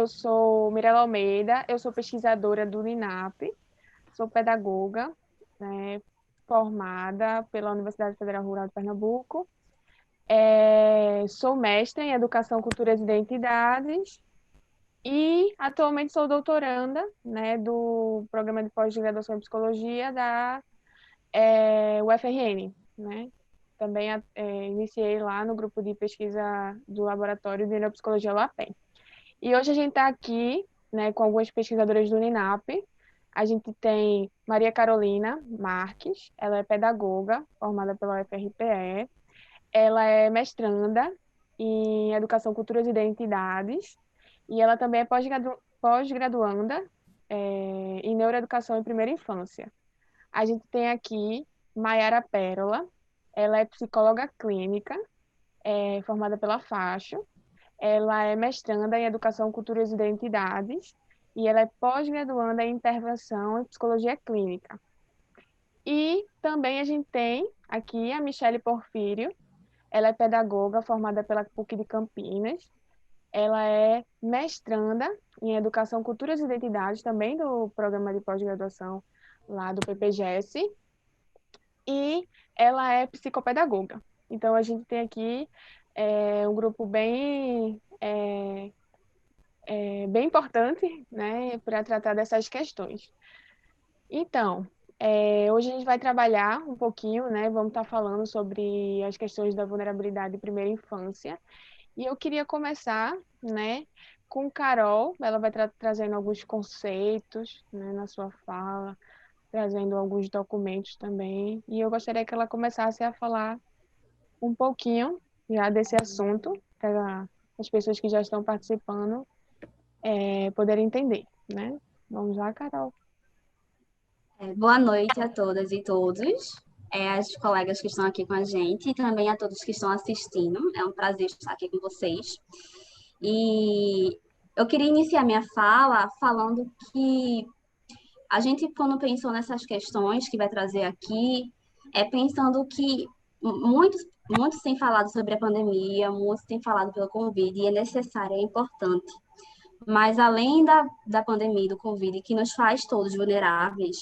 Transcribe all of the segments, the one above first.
eu sou Mirela Almeida, eu sou pesquisadora do NINAP, sou pedagoga, né, formada pela Universidade Federal Rural de Pernambuco. Sou mestra em Educação, Culturas e Identidades e atualmente sou doutoranda, né, do Programa de Pós-Graduação em Psicologia da UFRN, né? Também iniciei lá no grupo de pesquisa do Laboratório de Neuropsicologia UAPEM. E hoje a gente está aqui, né, com algumas pesquisadoras do NINAP. A gente tem Maria Carolina Marques, ela é pedagoga, formada pela UFRPE. Ela é mestranda em Educação, Culturas e Identidades. E ela também é pós-graduanda em Neuroeducação em Primeira Infância. A gente tem aqui Maiara Pérola, ela é psicóloga clínica, formada pela FACHO. Ela é mestranda em Educação, Culturas e Identidades e ela é pós-graduanda em Intervenção em Psicologia Clínica. E também a gente tem aqui a Michele Porfírio, ela é pedagoga formada pela PUC de Campinas, ela é mestranda em Educação, Culturas e Identidades, também do programa de pós-graduação lá do PPGS, e ela é psicopedagoga. Então, a gente tem aqui um grupo bem importante, né, para tratar dessas questões. Então, hoje a gente vai trabalhar um pouquinho, né, vamos estar falando sobre as questões da vulnerabilidade de primeira infância. E eu queria começar, né, com Carol, ela vai trazendo alguns conceitos, né, na sua fala, trazendo alguns documentos também. E eu gostaria que ela começasse a falar um pouquinho já desse assunto, para as pessoas que já estão participando poderem entender, né? Vamos lá, Carol. Boa noite a todas e todos, as colegas que estão aqui com a gente e também a todos que estão assistindo. É um prazer estar aqui com vocês. E eu queria iniciar minha fala falando que a gente, quando pensou nessas questões que vai trazer aqui, pensando que muitos têm falado sobre a pandemia, muitos têm falado pelo Covid, e é necessário, é importante. Mas além da pandemia e do Covid, que nos faz todos vulneráveis,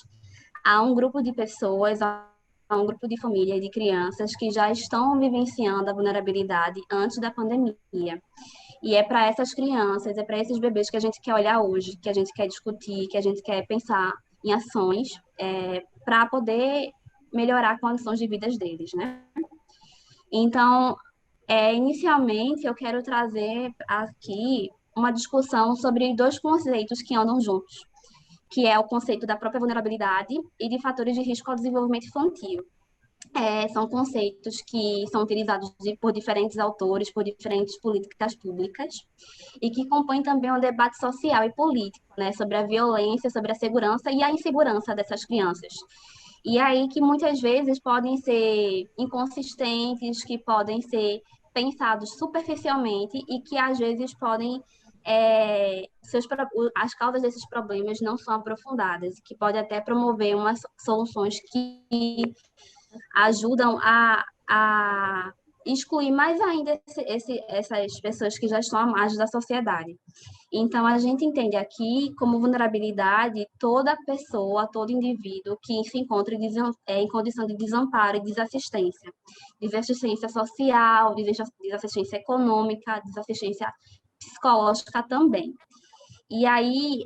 há um grupo de pessoas, há um grupo de família e de crianças que já estão vivenciando a vulnerabilidade antes da pandemia. E é para essas crianças, é para esses bebês que a gente quer olhar hoje, que a gente quer discutir, que a gente quer pensar em ações para poder melhorar as condições de vida deles, né? Então, inicialmente, eu quero trazer aqui uma discussão sobre dois conceitos que andam juntos, que é o conceito da própria vulnerabilidade e de fatores de risco ao desenvolvimento infantil. São conceitos que são utilizados por diferentes autores, por diferentes políticas públicas, e que compõem também um debate social e político, né, sobre a violência, sobre a segurança e a insegurança dessas crianças. E aí que muitas vezes podem ser inconsistentes, que podem ser pensados superficialmente e que às vezes podem as causas desses problemas não são aprofundadas, que pode até promover umas soluções que ajudam a excluir mais ainda essas pessoas que já estão à margem da sociedade. Então, a gente entende aqui como vulnerabilidade toda pessoa, todo indivíduo que se encontra em condição de desamparo e desassistência social, desassistência econômica, desassistência psicológica também. E aí,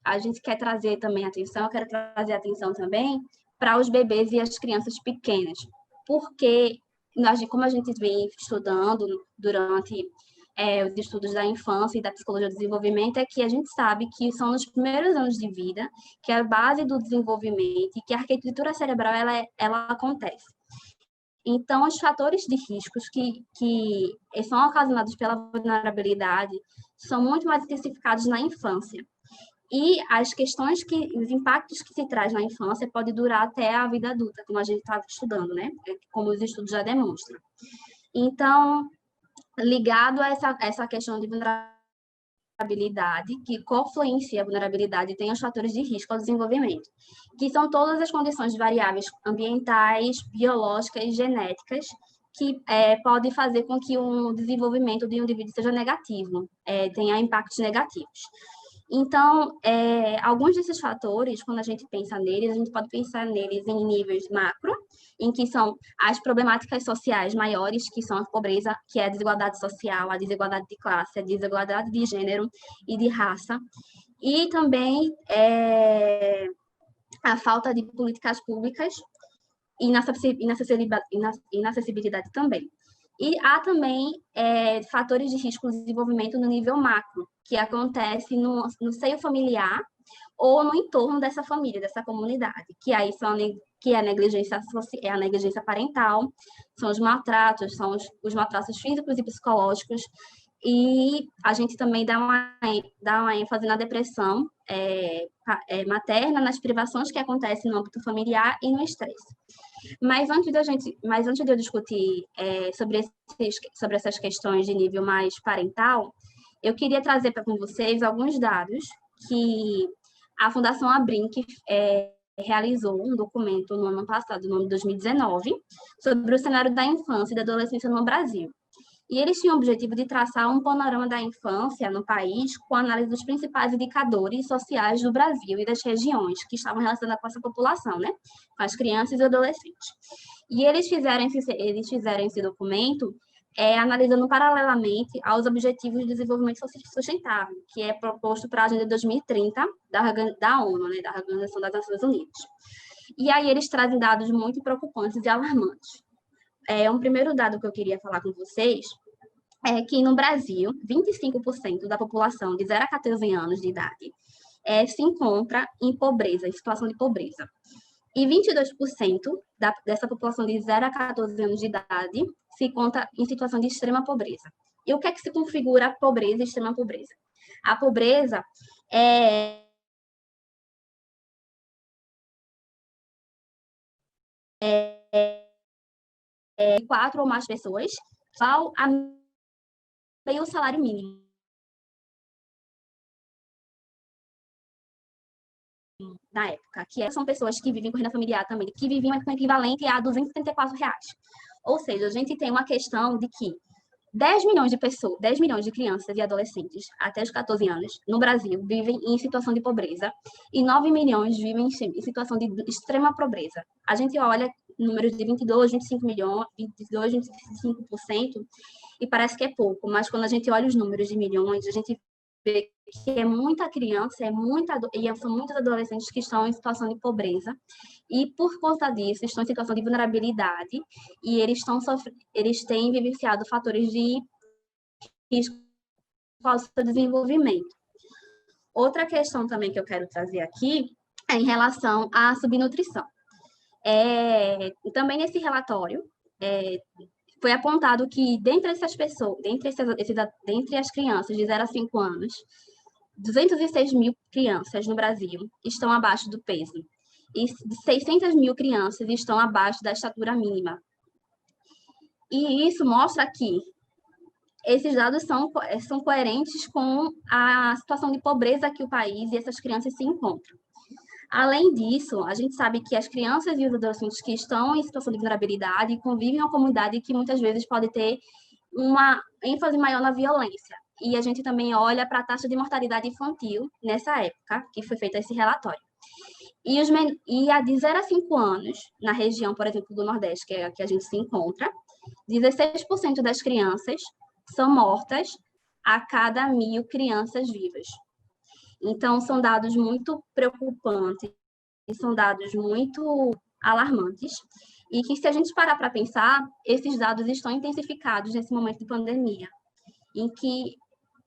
a gente quer trazer também atenção, eu quero trazer atenção também para os bebês e as crianças pequenas, porque, como a gente vem estudando durante os estudos da infância e da psicologia do desenvolvimento, é que a gente sabe que são nos primeiros anos de vida que é a base do desenvolvimento e que a arquitetura cerebral ela acontece. Então, os fatores de riscos que são ocasionados pela vulnerabilidade são muito mais intensificados na infância. E as questões os impactos que se traz na infância podem durar até a vida adulta, como a gente está estudando, né? Como os estudos já demonstram. Então, ligado a essa questão de vulnerabilidade, que confluencia a vulnerabilidade tem os fatores de risco ao desenvolvimento, que são todas as condições variáveis ambientais, biológicas e genéticas que pode fazer com que o desenvolvimento de um indivíduo seja negativo, tenha impactos negativos. Então, alguns desses fatores, quando a gente pensa neles, a gente pode pensar neles em níveis macro, em que são as problemáticas sociais maiores, que são a pobreza, que é a desigualdade social, a desigualdade de classe, a desigualdade de gênero e de raça, e também a falta de políticas públicas e inacessibilidade também. E há também fatores de risco de desenvolvimento no nível macro, que acontece no seio familiar ou no entorno dessa família, dessa comunidade, que aí que é a negligência parental, são os maltratos, são os maltratos físicos e psicológicos, e a gente também dá uma ênfase na depressão materna, nas privações que acontecem no âmbito familiar e no estresse. Mas antes de eu discutir sobre essas questões de nível mais parental, eu queria trazer para vocês alguns dados que a Fundação Abrinq realizou um documento no ano passado, no ano de 2019, sobre o cenário da infância e da adolescência no Brasil. E eles tinham o objetivo de traçar um panorama da infância no país com análise dos principais indicadores sociais do Brasil e das regiões que estavam relacionadas com essa população, né? Com as crianças e adolescentes. E eles fizeram esse documento analisando paralelamente aos Objetivos de Desenvolvimento Sustentável, que é proposto para a Agenda 2030 da ONU, né? Da Organização das Nações Unidas. E aí eles trazem dados muito preocupantes e alarmantes. Um primeiro dado que eu queria falar com vocês é que no Brasil, 25% da população de 0 a 14 anos de idade se encontra em pobreza, em situação de pobreza. E 22% dessa população de 0 a 14 anos de idade se encontra em situação de extrema pobreza. E o que é que se configura a pobreza e extrema pobreza? A pobreza é 4 ou mais pessoas, igual a meio salário mínimo na época, que são pessoas que vivem com renda familiar também, que viviam com equivalente a R$ 234. Ou seja, a gente tem uma questão de que 10 milhões de pessoas, 10 milhões de crianças e adolescentes até os 14 anos no Brasil vivem em situação de pobreza e 9 milhões vivem em situação de extrema pobreza. A gente olha números de 22, 25 milhões, 22, 25%, e parece que é pouco, mas quando a gente olha os números de milhões, a gente vê que é muita criança, são muitos adolescentes que estão em situação de pobreza, e por conta disso estão em situação de vulnerabilidade, e eles têm vivenciado fatores de risco ao seu desenvolvimento. Outra questão também que eu quero trazer aqui é em relação à subnutrição. Também nesse relatório, foi apontado que, dentre essas pessoas, dentre as crianças de 0 a 5 anos, 206 mil crianças no Brasil estão abaixo do peso e 600 mil crianças estão abaixo da estatura mínima. E isso mostra que esses dados são coerentes com a situação de pobreza que o país e essas crianças se encontram. Além disso, a gente sabe que as crianças e os adolescentes que estão em situação de vulnerabilidade convivem em uma comunidade que muitas vezes pode ter uma ênfase maior na violência. E a gente também olha para a taxa de mortalidade infantil nessa época, que foi feito esse relatório. E a de 0 a 5 anos, na região, por exemplo, do Nordeste, que é a que a gente se encontra, 16% das crianças são mortas a cada 1.000 crianças vivas. Então, são dados muito preocupantes, são dados muito alarmantes, e que, se a gente parar para pensar, esses dados estão intensificados nesse momento de pandemia, em que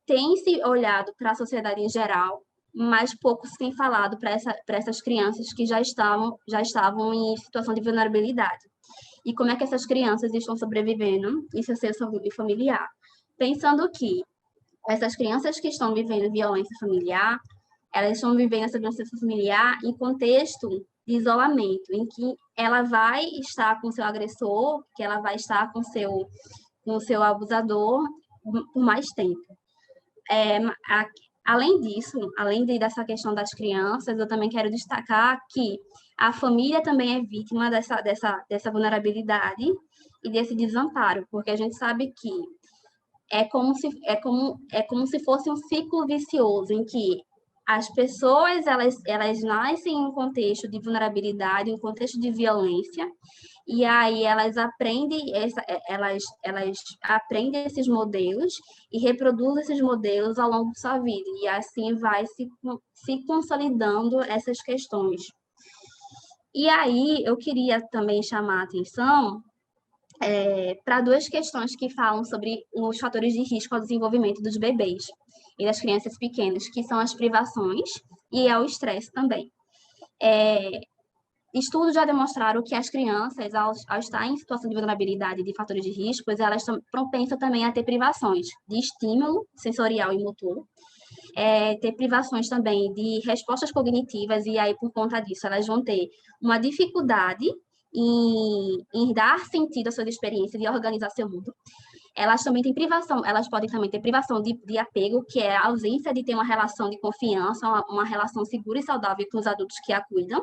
tem se olhado para a sociedade em geral, mas pouco se tem falado para essas crianças que já estavam em situação de vulnerabilidade. E como é que essas crianças estão sobrevivendo em seu seio familiar? Pensando que essas crianças que estão vivendo violência familiar, elas estão vivendo essa violência familiar em contexto de isolamento, em que ela vai estar com seu agressor, que ela vai estar com seu abusador por mais tempo. Além disso, dessa questão das crianças, eu também quero destacar que A família também é vítima dessa vulnerabilidade e desse desamparo, porque a gente sabe que é como se fosse um ciclo vicioso em que as pessoas elas nascem em um contexto de vulnerabilidade, em um contexto de violência, e aí elas aprendem esses modelos e reproduzem esses modelos ao longo da sua vida, e assim vai se consolidando essas questões. E aí eu queria também chamar a atenção para duas questões que falam sobre os fatores de risco ao desenvolvimento dos bebês e das crianças pequenas, que são as privações e o estresse também. Estudos já demonstraram que as crianças, ao estar em situação de vulnerabilidade de fatores de risco, elas são propensas também a ter privações de estímulo sensorial e motor, ter privações também de respostas cognitivas, e aí, por conta disso, elas vão ter uma dificuldade em dar sentido às suas experiências e organizar seu mundo. Elas podem também ter privação de apego, que é a ausência de ter uma relação de confiança, uma relação segura e saudável com os adultos que a cuidam.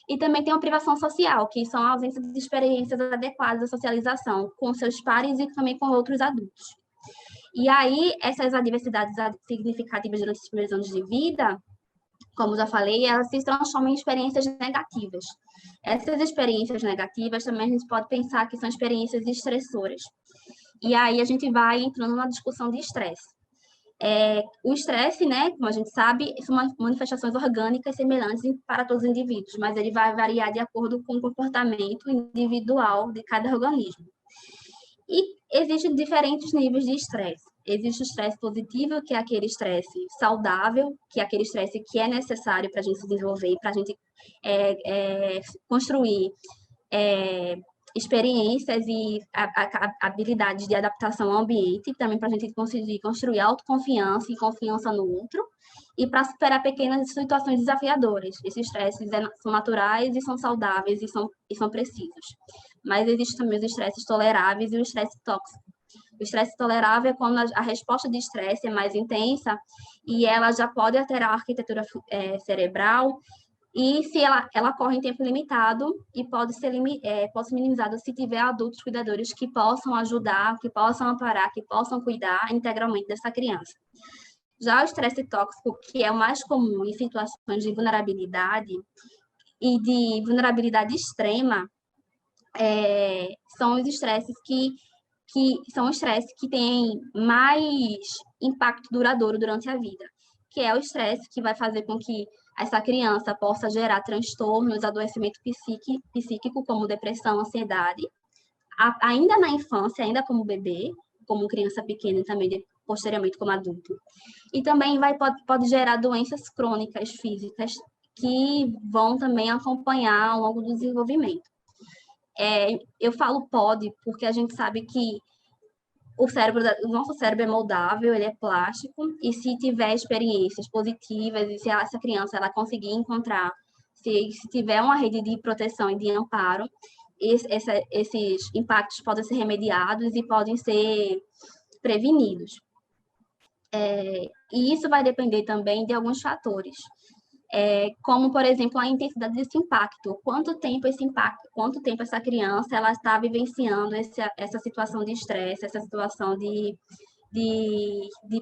E também tem uma privação social, que são a ausência de experiências adequadas à socialização com seus pares e também com outros adultos. E aí, essas adversidades significativas durante os primeiros anos de vida, como já falei, elas se transformam em experiências negativas. Essas experiências negativas também a gente pode pensar que são experiências estressoras. E aí a gente vai entrando numa discussão de estresse. O estresse, né, como a gente sabe, são manifestações orgânicas semelhantes para todos os indivíduos, mas ele vai variar de acordo com o comportamento individual de cada organismo. E existem diferentes níveis de estresse. Existe o estresse positivo, que é aquele estresse saudável, que é aquele estresse que é necessário para a gente se desenvolver, para a gente construir experiências e habilidades de adaptação ao ambiente, também para a gente conseguir construir autoconfiança e confiança no outro, e para superar pequenas situações desafiadoras. Esses estresses são naturais e são saudáveis e são precisos. Mas existem também os estresses toleráveis e o estresse tóxico. O estresse tolerável é quando a resposta de estresse é mais intensa e ela já pode alterar a arquitetura cerebral, e se ela corre em tempo limitado e pode ser minimizada se tiver adultos cuidadores que possam ajudar, que possam amparar, que possam cuidar integralmente dessa criança. Já o estresse tóxico, que é o mais comum em situações de vulnerabilidade e de vulnerabilidade extrema, são os estresses que são estresses que têm mais impacto duradouro durante a vida, que é o estresse que vai fazer com que essa criança possa gerar transtornos, adoecimento psíquico, como depressão, ansiedade, ainda na infância, ainda como bebê, como criança pequena e também posteriormente como adulto. E também pode gerar doenças crônicas físicas que vão também acompanhar ao longo do desenvolvimento. Eu falo pode porque a gente sabe que o nosso cérebro é moldável, ele é plástico, e se tiver experiências positivas, e se essa criança ela conseguir encontrar, se tiver uma rede de proteção e de amparo, esses impactos podem ser remediados e podem ser prevenidos. E isso vai depender também de alguns fatores, como, por exemplo, a intensidade desse impacto. Quanto tempo essa criança ela está vivenciando essa situação de estresse, essa situação de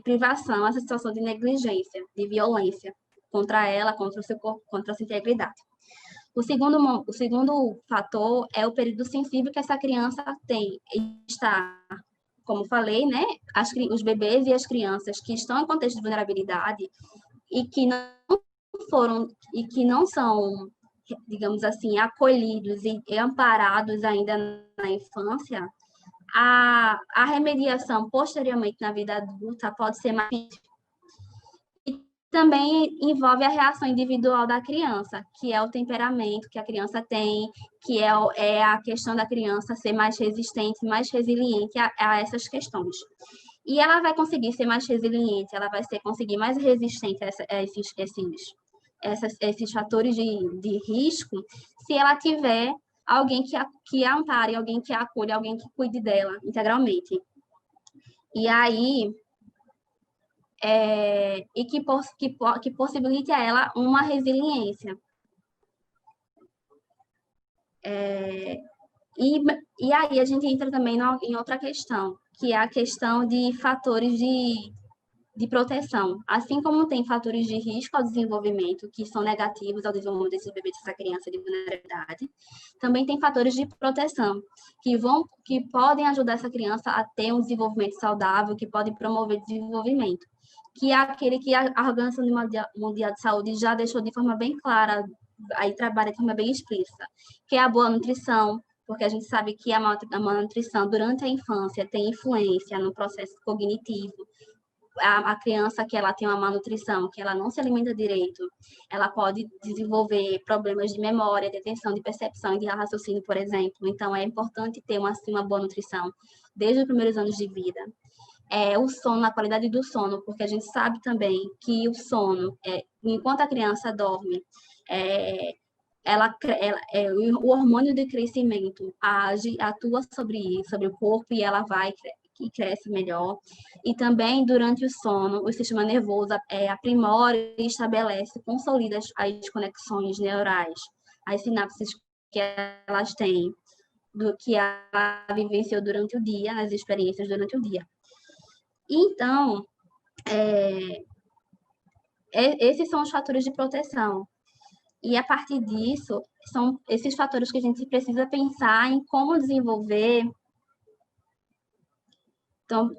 privação, essa situação de negligência, de violência contra ela, contra o seu corpo, contra a sua integridade. O segundo fator é o período sensível que essa criança está, como falei, né, os bebês e as crianças que estão em contexto de vulnerabilidade e que não são, digamos assim, acolhidos e amparados ainda na infância, a remediação posteriormente na vida adulta pode ser mais difícil. E também envolve a reação individual da criança, que é o temperamento que a criança tem, que é a questão da criança ser mais resistente, mais resiliente a essas questões. E ela vai conseguir ser mais resiliente, ela vai conseguir mais resistente a esses fatores de risco, se ela tiver alguém que a ampare, alguém que a acolha, alguém que cuide dela integralmente. E aí, que possibilite a ela uma resiliência. E, e aí a gente entra também em outra questão, que é a questão de fatores de proteção. Assim como tem fatores de risco ao desenvolvimento, que são negativos ao desenvolvimento desse bebê, dessa criança de vulnerabilidade, também tem fatores de proteção, que podem ajudar essa criança a ter um desenvolvimento saudável, que podem promover desenvolvimento, que é aquele que a Organização Mundial de Saúde já deixou de forma bem clara, aí trabalha de forma bem explícita, que é a boa nutrição, porque a gente sabe que a malnutrição durante a infância tem influência no processo cognitivo. A criança que ela tem uma malnutrição, que ela não se alimenta direito, ela pode desenvolver problemas de memória, de atenção, de percepção e de raciocínio, por exemplo. Então, é importante ter uma boa nutrição desde os primeiros anos de vida. O sono, a qualidade do sono, porque a gente sabe também que o sono, enquanto a criança dorme, o hormônio de crescimento atua sobre o corpo e ela vai e cresce melhor. E também, durante o sono, o sistema nervoso aprimora e estabelece, consolida as conexões neurais, as sinapses que elas têm, do que ela vivenciou durante o dia, nas experiências durante o dia. Então, esses são os fatores de proteção. E, a partir disso, são esses fatores que a gente precisa pensar em como desenvolver. Então,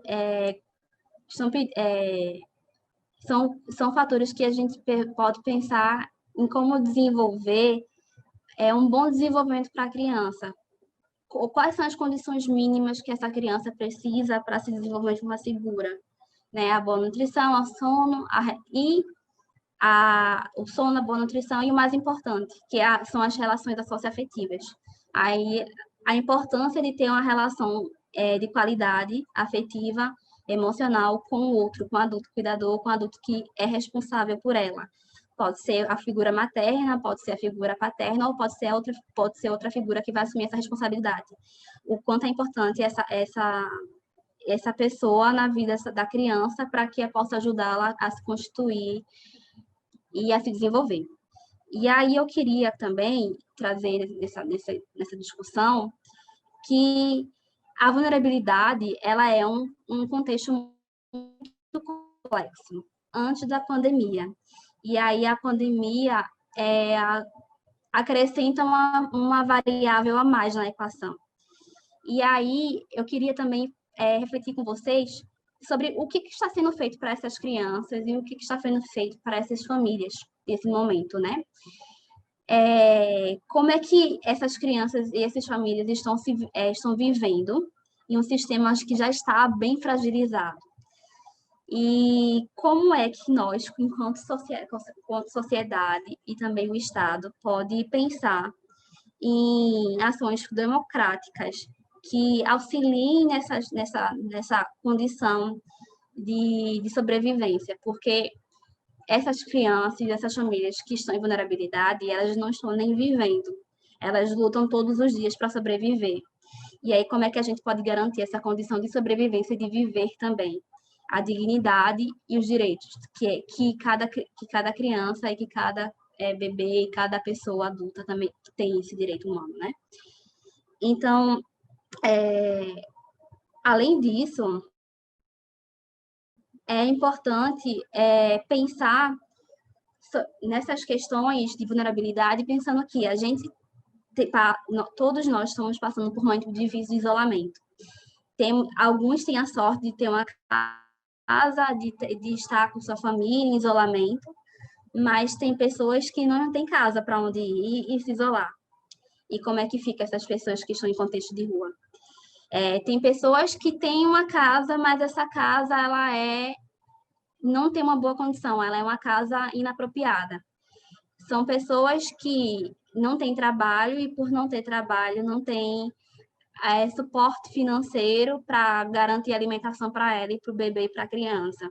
são fatores que a gente pode pensar em como desenvolver um bom desenvolvimento para a criança. Quais são as condições mínimas que essa criança precisa para se desenvolver de forma segura? Né? A boa nutrição, o sono, o sono, a boa nutrição e o mais importante, que são as relações socioafetivas. Aí, a importância de ter uma relação de qualidade afetiva, emocional com o outro, com o adulto cuidador, com o adulto que é responsável por ela. Pode ser a figura materna, pode ser a figura paterna, ou pode ser outra figura que vai assumir essa responsabilidade. O quanto é importante essa pessoa na vida da criança para que possa ajudá-la a se constituir e a se desenvolver. E aí eu queria também trazer nessa discussão que a vulnerabilidade ela é um contexto muito complexo antes da pandemia. E aí a pandemia acrescenta uma variável a mais na equação. E aí eu queria também refletir com vocês sobre o que está sendo feito para essas crianças e o que está sendo feito para essas famílias nesse momento, né? Como é que essas crianças e essas famílias estão vivendo em um sistema que já está bem fragilizado. E como é que nós, enquanto sociedade e também o Estado, pode pensar em ações democráticas que auxiliem nessa condição de sobrevivência, porque essas crianças e essas famílias que estão em vulnerabilidade, elas não estão nem vivendo, elas lutam todos os dias para sobreviver. E aí, como é que a gente pode garantir essa condição de sobrevivência e de viver também? A dignidade e os direitos que cada criança e que cada bebê e cada pessoa adulta também tem esse direito humano, né? Então, além disso, é importante pensar nessas questões de vulnerabilidade, pensando que todos nós estamos passando por um momento difícil de isolamento. Alguns têm a sorte de ter uma casa, de estar com sua família em isolamento, mas tem pessoas que não têm casa para onde ir e se isolar. E como é que fica essas pessoas que estão em contexto de rua? Tem pessoas que têm uma casa, mas essa casa não tem uma boa condição, ela é uma casa inapropriada. São pessoas que não têm trabalho e, por não ter trabalho, não têm suporte financeiro para garantir alimentação para ela e para o bebê e para a criança.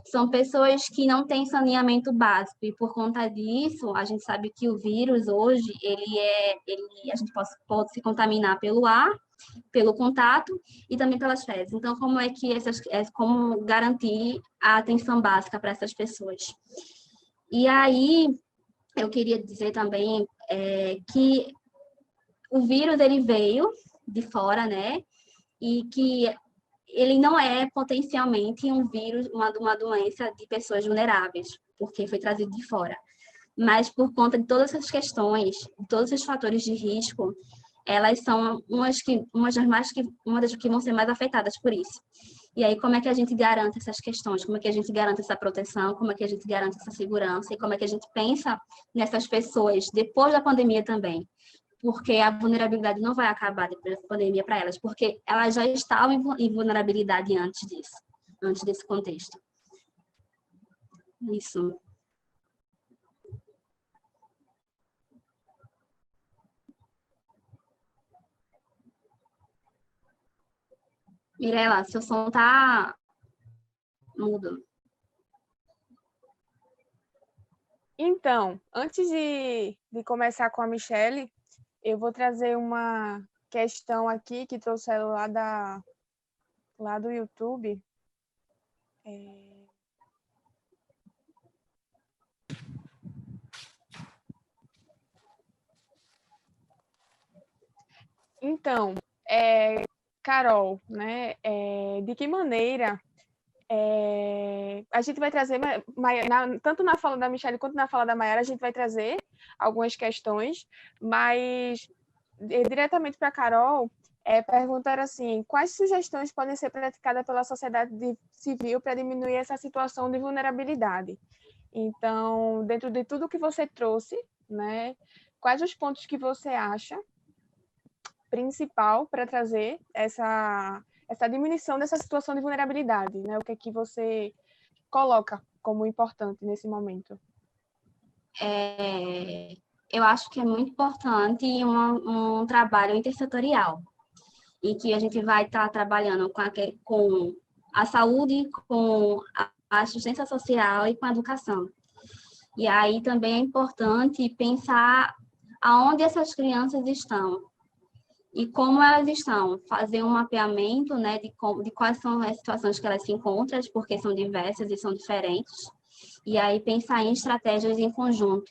São pessoas que não têm saneamento básico e, por conta disso, a gente sabe que o vírus hoje, a gente pode se contaminar pelo ar, pelo contato e também pelas fezes. Então, como garantir a atenção básica para essas pessoas? E aí, eu queria dizer também que o vírus ele veio de fora, né? E que ele não é potencialmente um vírus, uma doença de pessoas vulneráveis, porque foi trazido de fora. Mas por conta de todas essas questões, todos esses fatores de risco, elas são uma das que vão ser mais afetadas por isso. E aí, como é que a gente garante essas questões? Como é que a gente garante essa proteção? Como é que a gente garante essa segurança? E como é que a gente pensa nessas pessoas depois da pandemia também? Porque a vulnerabilidade não vai acabar depois da pandemia para elas, porque elas já estavam em vulnerabilidade antes disso, antes desse contexto. Isso. Mirela, seu som tá mudo. Então, antes de começar com a Michelle, eu vou trazer uma questão aqui que trouxeram lá do YouTube. Então, Carol, né, de que maneira a gente vai trazer, tanto na fala da Michelle quanto na fala da Mayara, a gente vai trazer algumas questões, mas diretamente para a Carol, perguntar assim, quais sugestões podem ser praticadas pela sociedade civil para diminuir essa situação de vulnerabilidade? Então, dentro de tudo que você trouxe, né, quais os pontos que você acha principal para trazer essa diminuição dessa situação de vulnerabilidade, né? O que é que você coloca como importante nesse momento? Eu acho que é muito importante um trabalho intersetorial, em que a gente vai estar trabalhando com a saúde, com a assistência social e com a educação. E aí também é importante pensar aonde essas crianças estão e como elas estão, fazer um mapeamento, né, de quais são as situações que elas se encontram, porque são diversas e são diferentes, e aí pensar em estratégias em conjunto,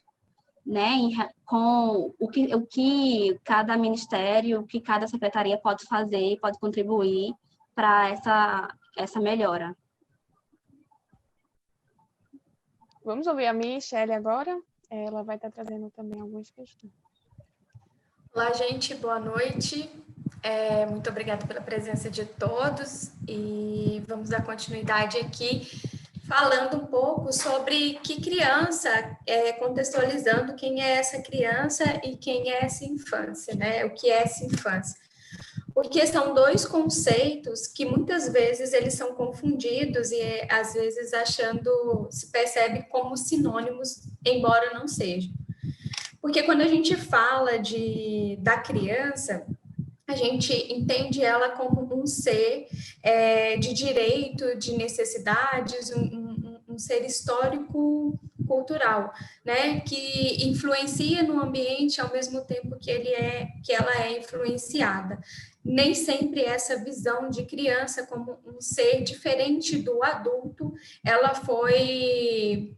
né, com o que cada ministério, o que cada secretaria pode fazer, pode contribuir para essa melhora. Vamos ouvir a Michelle agora. Ela vai estar trazendo também algumas questões. Olá, gente, boa noite. Muito obrigada pela presença de todos e vamos dar continuidade aqui falando um pouco sobre que criança, contextualizando quem é essa criança e quem é essa infância, né? O que é essa infância? Porque são dois conceitos que muitas vezes eles são confundidos e às vezes se percebe como sinônimos, embora não sejam. Porque quando a gente fala da criança, a gente entende ela como um ser de direito, de necessidades, um ser histórico cultural, né, que influencia no ambiente ao mesmo tempo que ela é influenciada. Nem sempre essa visão de criança como um ser diferente do adulto, ela foi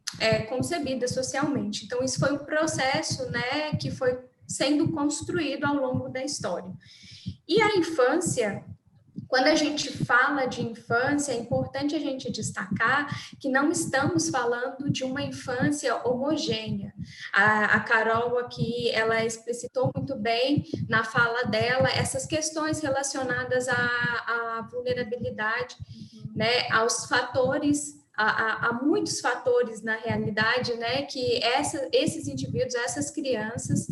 concebida socialmente. Então, isso foi um processo, né, que foi sendo construído ao longo da história. E a infância, quando a gente fala de infância, é importante a gente destacar que não estamos falando de uma infância homogênea. A Carol aqui, ela explicitou muito bem na fala dela essas questões relacionadas à vulnerabilidade, né, aos fatores, há muitos fatores na realidade, né, que esses indivíduos, essas crianças,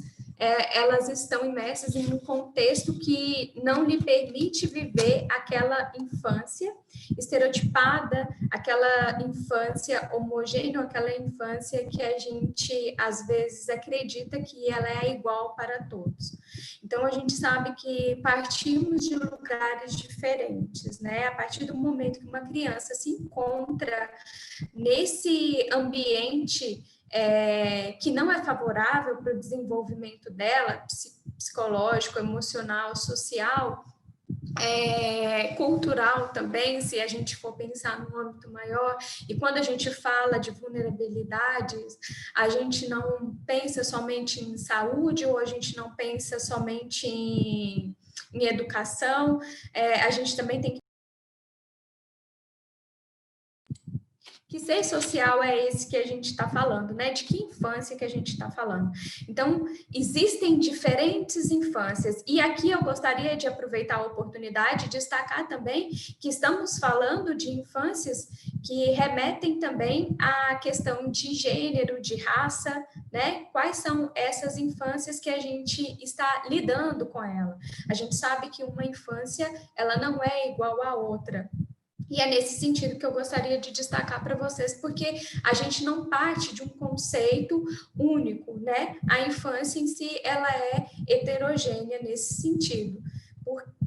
elas estão imersas em um contexto que não lhe permite viver aquela infância estereotipada, aquela infância homogênea, aquela infância que a gente, às vezes, acredita que ela é igual para todos. Então, a gente sabe que partimos de lugares diferentes, né? A partir do momento que uma criança se encontra nesse ambiente que não é favorável para o desenvolvimento dela, psicológico, emocional, social, cultural também, se a gente for pensar num âmbito maior, e quando a gente fala de vulnerabilidades, a gente não pensa somente em saúde, ou a gente não pensa somente em educação, a gente também tem que ser social é esse que a gente está falando, né? De que infância que a gente está falando. Então, existem diferentes infâncias. E aqui eu gostaria de aproveitar a oportunidade de destacar também que estamos falando de infâncias que remetem também à questão de gênero, de raça, né? Quais são essas infâncias que a gente está lidando com ela? A gente sabe que uma infância, ela não é igual à outra. E é nesse sentido que eu gostaria de destacar para vocês, porque a gente não parte de um conceito único, né? A infância em si, ela é heterogênea nesse sentido,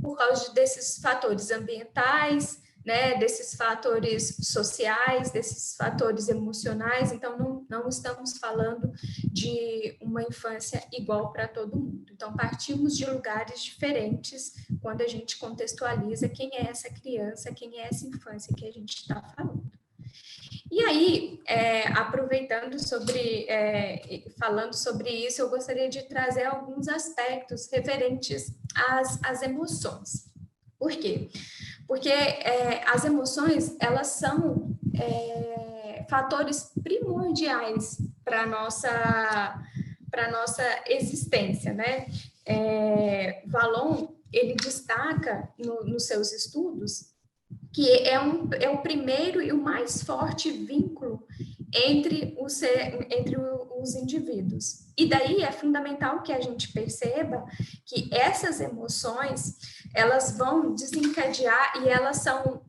por causa desses fatores ambientais, né? Desses fatores sociais, desses fatores emocionais. Então, não estamos falando de uma infância igual para todo mundo. Então, partimos de lugares diferentes quando a gente contextualiza quem é essa criança, quem é essa infância que a gente está falando. E aí, aproveitando falando sobre isso, eu gostaria de trazer alguns aspectos referentes às emoções. Por quê? Porque as emoções, elas são fatores primordiais para a nossa existência, né? Vallon, ele destaca nos seus estudos que é o primeiro e o mais forte vínculo entre os indivíduos. E daí é fundamental que a gente perceba que essas emoções, elas vão desencadear e elas são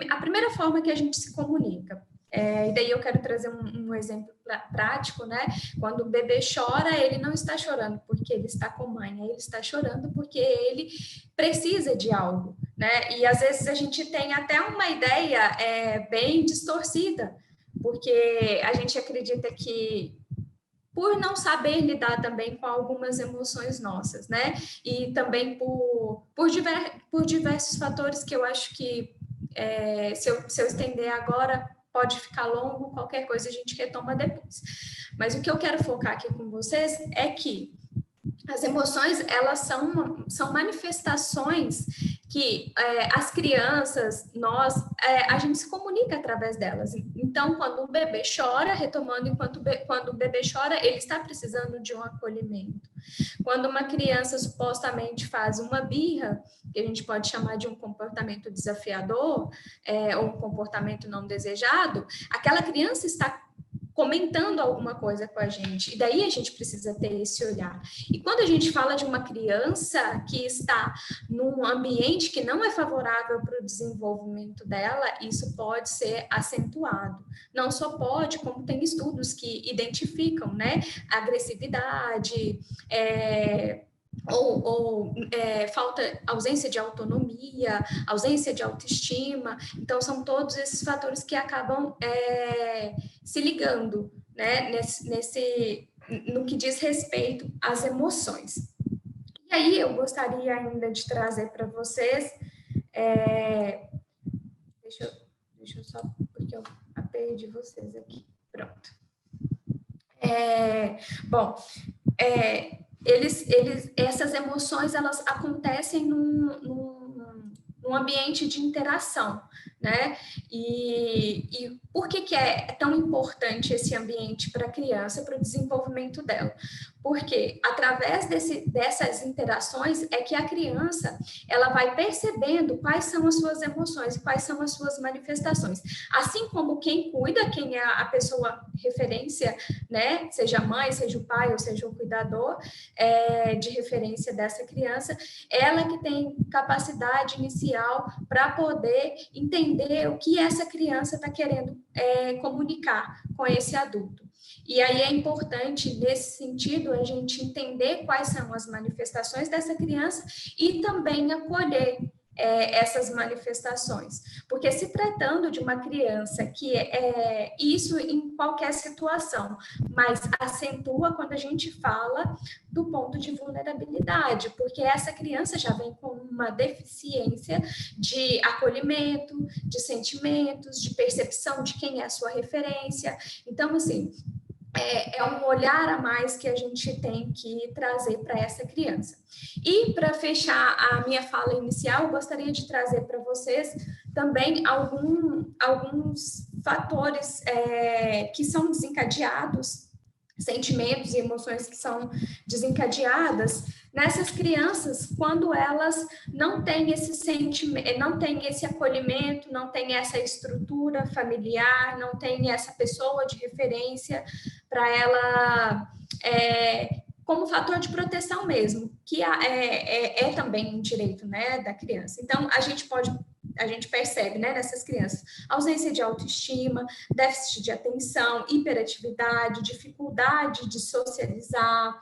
a primeira forma que a gente se comunica. E daí eu quero trazer um exemplo prático, né? Quando o bebê chora, ele não está chorando porque ele está com mãe, ele está chorando porque ele precisa de algo, né? E às vezes a gente tem até uma ideia bem distorcida, porque a gente acredita que por não saber lidar também com algumas emoções nossas, né? E também por diversos fatores que eu acho que se eu estender agora pode ficar longo, qualquer coisa a gente retoma depois. Mas o que eu quero focar aqui com vocês é que as emoções, elas são manifestações que as crianças, a gente se comunica através delas. Então, quando um bebê chora, retomando, quando o bebê chora, ele está precisando de um acolhimento. Quando uma criança supostamente faz uma birra, que a gente pode chamar de um comportamento desafiador, ou um comportamento não desejado, aquela criança está comentando alguma coisa com a gente, e daí a gente precisa ter esse olhar. E quando a gente fala de uma criança que está num ambiente que não é favorável para o desenvolvimento dela, isso pode ser acentuado. Não só pode, como tem estudos que identificam, né, agressividade, ausência de autonomia, ausência de autoestima. Então, são todos esses fatores que acabam se ligando, né, no que diz respeito às emoções. E aí, eu gostaria ainda de trazer para vocês... Deixa eu só... porque eu perdi vocês aqui. Pronto. Essas emoções, elas acontecem num ambiente de interação, né? E por que é tão importante esse ambiente para a criança, para o desenvolvimento dela? Porque através dessas interações é que a criança, ela vai percebendo quais são as suas emoções, quais são as suas manifestações. Assim como quem cuida, quem é a pessoa referência, né? Seja a mãe, seja o pai, ou seja o cuidador de referência dessa criança, ela que tem capacidade inicial para poder entender o que essa criança está querendo comunicar com esse adulto. E aí é importante, nesse sentido, a gente entender quais são as manifestações dessa criança e também acolher essas manifestações. Porque se tratando de uma criança que isso em qualquer situação, mas acentua quando a gente fala do ponto de vulnerabilidade, porque essa criança já vem com uma deficiência de acolhimento, de sentimentos, de percepção de quem é a sua referência. Então, assim, é um olhar a mais que a gente tem que trazer para essa criança. E para fechar a minha fala inicial, eu gostaria de trazer para vocês também alguns fatores que são desencadeados, sentimentos e emoções que são desencadeadas nessas crianças quando elas não têm esse sentimento, não têm esse acolhimento, não têm essa estrutura familiar, não têm essa pessoa de referência para ela como fator de proteção mesmo, que é também um direito, né, da criança. Então, a gente percebe, né, nessas crianças, ausência de autoestima, déficit de atenção, hiperatividade, dificuldade de socializar,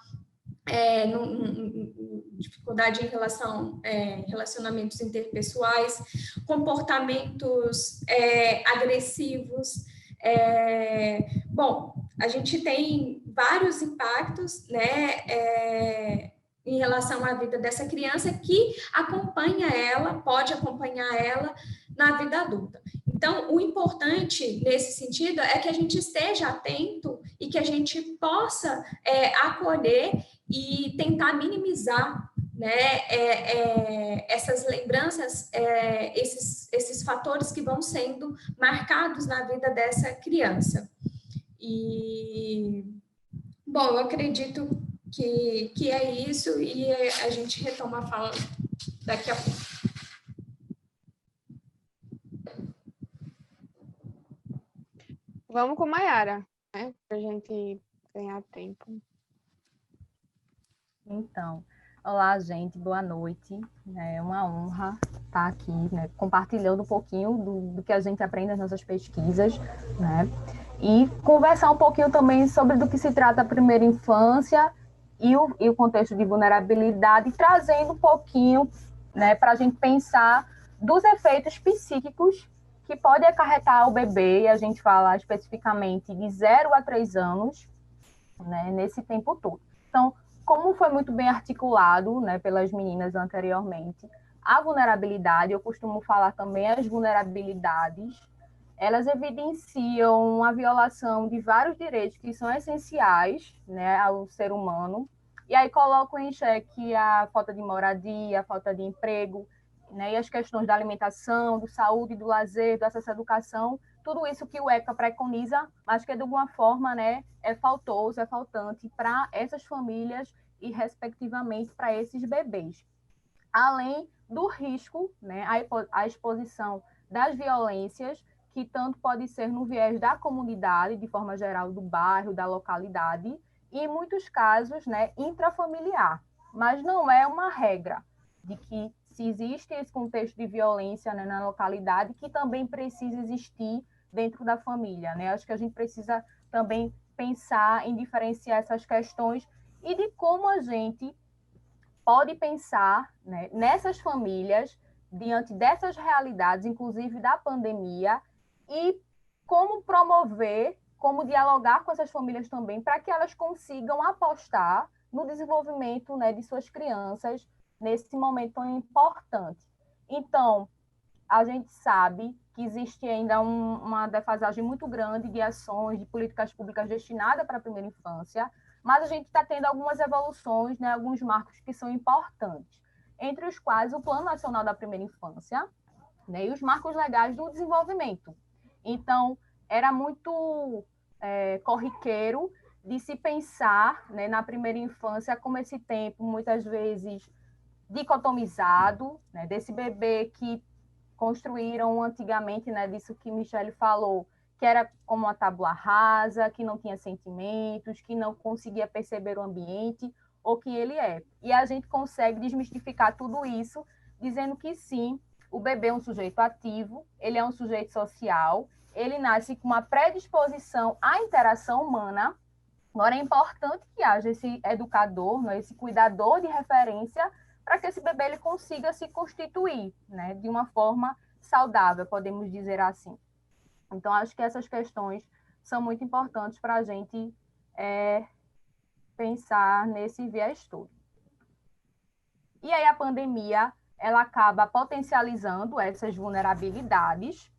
dificuldade em relacionamentos interpessoais, comportamentos agressivos. Bom, a gente tem vários impactos, né, em relação à vida dessa criança que pode acompanhar ela na vida adulta. Então, o importante nesse sentido é que a gente esteja atento e que a gente possa acolher e tentar minimizar, né, essas lembranças, esses fatores que vão sendo marcados na vida dessa criança. E, bom, eu acredito que é isso e a gente retoma a fala daqui a pouco. Vamos com Maiara, né, para a gente ganhar tempo. Então, olá, gente, boa noite. É uma honra estar aqui, né, compartilhando um pouquinho do que a gente aprende nas nossas pesquisas, né, e conversar um pouquinho também sobre do que se trata a primeira infância e o contexto de vulnerabilidade, trazendo um pouquinho, né, para a gente pensar dos efeitos psíquicos que pode acarretar o bebê, e a gente fala especificamente de 0 a 3 anos, né, nesse tempo todo. Então, como foi muito bem articulado, né, pelas meninas anteriormente, a vulnerabilidade, eu costumo falar também as vulnerabilidades, elas evidenciam a violação de vários direitos que são essenciais, né, ao ser humano, e aí colocam em xeque a falta de moradia, a falta de emprego, né, e as questões da alimentação, do saúde, do lazer, do acesso à educação, tudo isso que o ECA preconiza, mas que de alguma forma, né, é faltoso, é faltante para essas famílias e, respectivamente, para esses bebês. Além do risco, né, a exposição das violências, que tanto pode ser no viés da comunidade, de forma geral, do bairro, da localidade, e, em muitos casos, né, intrafamiliar. Mas não é uma regra de que se existe esse contexto de violência, né, na localidade, que também precisa existir dentro da família, né? Acho que a gente precisa também pensar em diferenciar essas questões e de como a gente pode pensar, né, nessas famílias, diante dessas realidades, inclusive da pandemia, e como promover, como dialogar com essas famílias também, para que elas consigam apostar no desenvolvimento, né, de suas crianças, nesse momento tão importante. Então, a gente sabe que existe ainda uma defasagem muito grande de ações, de políticas públicas destinadas para a primeira infância, mas a gente está tendo algumas evoluções, né, alguns marcos que são importantes, entre os quais o Plano Nacional da Primeira Infância, né, e os marcos legais do desenvolvimento. Então, era muito corriqueiro de se pensar, né, na primeira infância como esse tempo, muitas vezes, dicotomizado, né, desse bebê que construíram antigamente, né, disso que Michele falou, que era como uma tábua rasa, que não tinha sentimentos, que não conseguia perceber o ambiente, ou que ele é. E a gente consegue desmistificar tudo isso, dizendo que sim, o bebê é um sujeito ativo, ele é um sujeito social, ele nasce com uma predisposição à interação humana. Agora, é importante que haja esse educador, né, esse cuidador de referência, para que esse bebê ele consiga se constituir, né, de uma forma saudável, podemos dizer assim. Então, acho que essas questões são muito importantes para a gente pensar nesse viés todo. E aí a pandemia, ela acaba potencializando essas vulnerabilidades.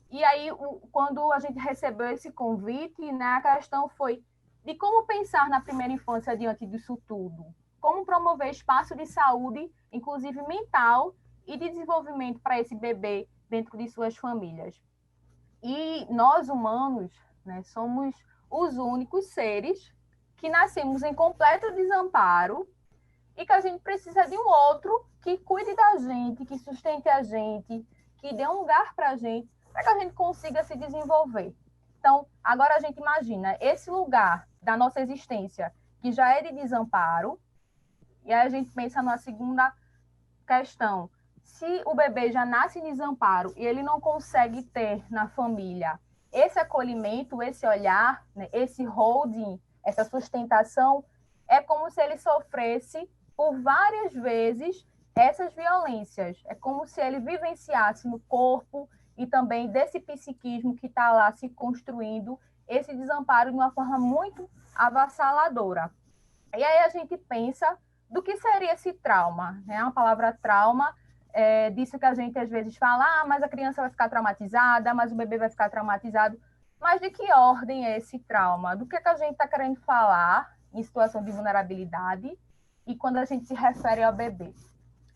E aí, quando a gente recebeu esse convite, né, a questão foi de como pensar na primeira infância diante disso tudo. Como promover espaço de saúde, inclusive mental, e de desenvolvimento para esse bebê dentro de suas famílias. E nós, humanos, né, somos os únicos seres que nascemos em completo desamparo e que a gente precisa de um outro que cuide da gente, que sustente a gente, que dê um lugar para a gente que a gente consiga se desenvolver. Então, agora a gente imagina esse lugar da nossa existência, que já é de desamparo, e aí a gente pensa na segunda questão. Se o bebê já nasce em desamparo e ele não consegue ter na família esse acolhimento, esse olhar, né, esse holding, essa sustentação, é como se ele sofresse por várias vezes essas violências. É como se ele vivenciasse no corpo e também desse psiquismo que está lá se construindo esse desamparo de uma forma muito avassaladora. E aí a gente pensa do que seria esse trauma, né? A palavra trauma disso que a gente às vezes fala, mas a criança vai ficar traumatizada, mas o bebê vai ficar traumatizado. Mas de que ordem é esse trauma? Do que a gente está querendo falar em situação de vulnerabilidade e quando a gente se refere ao bebê?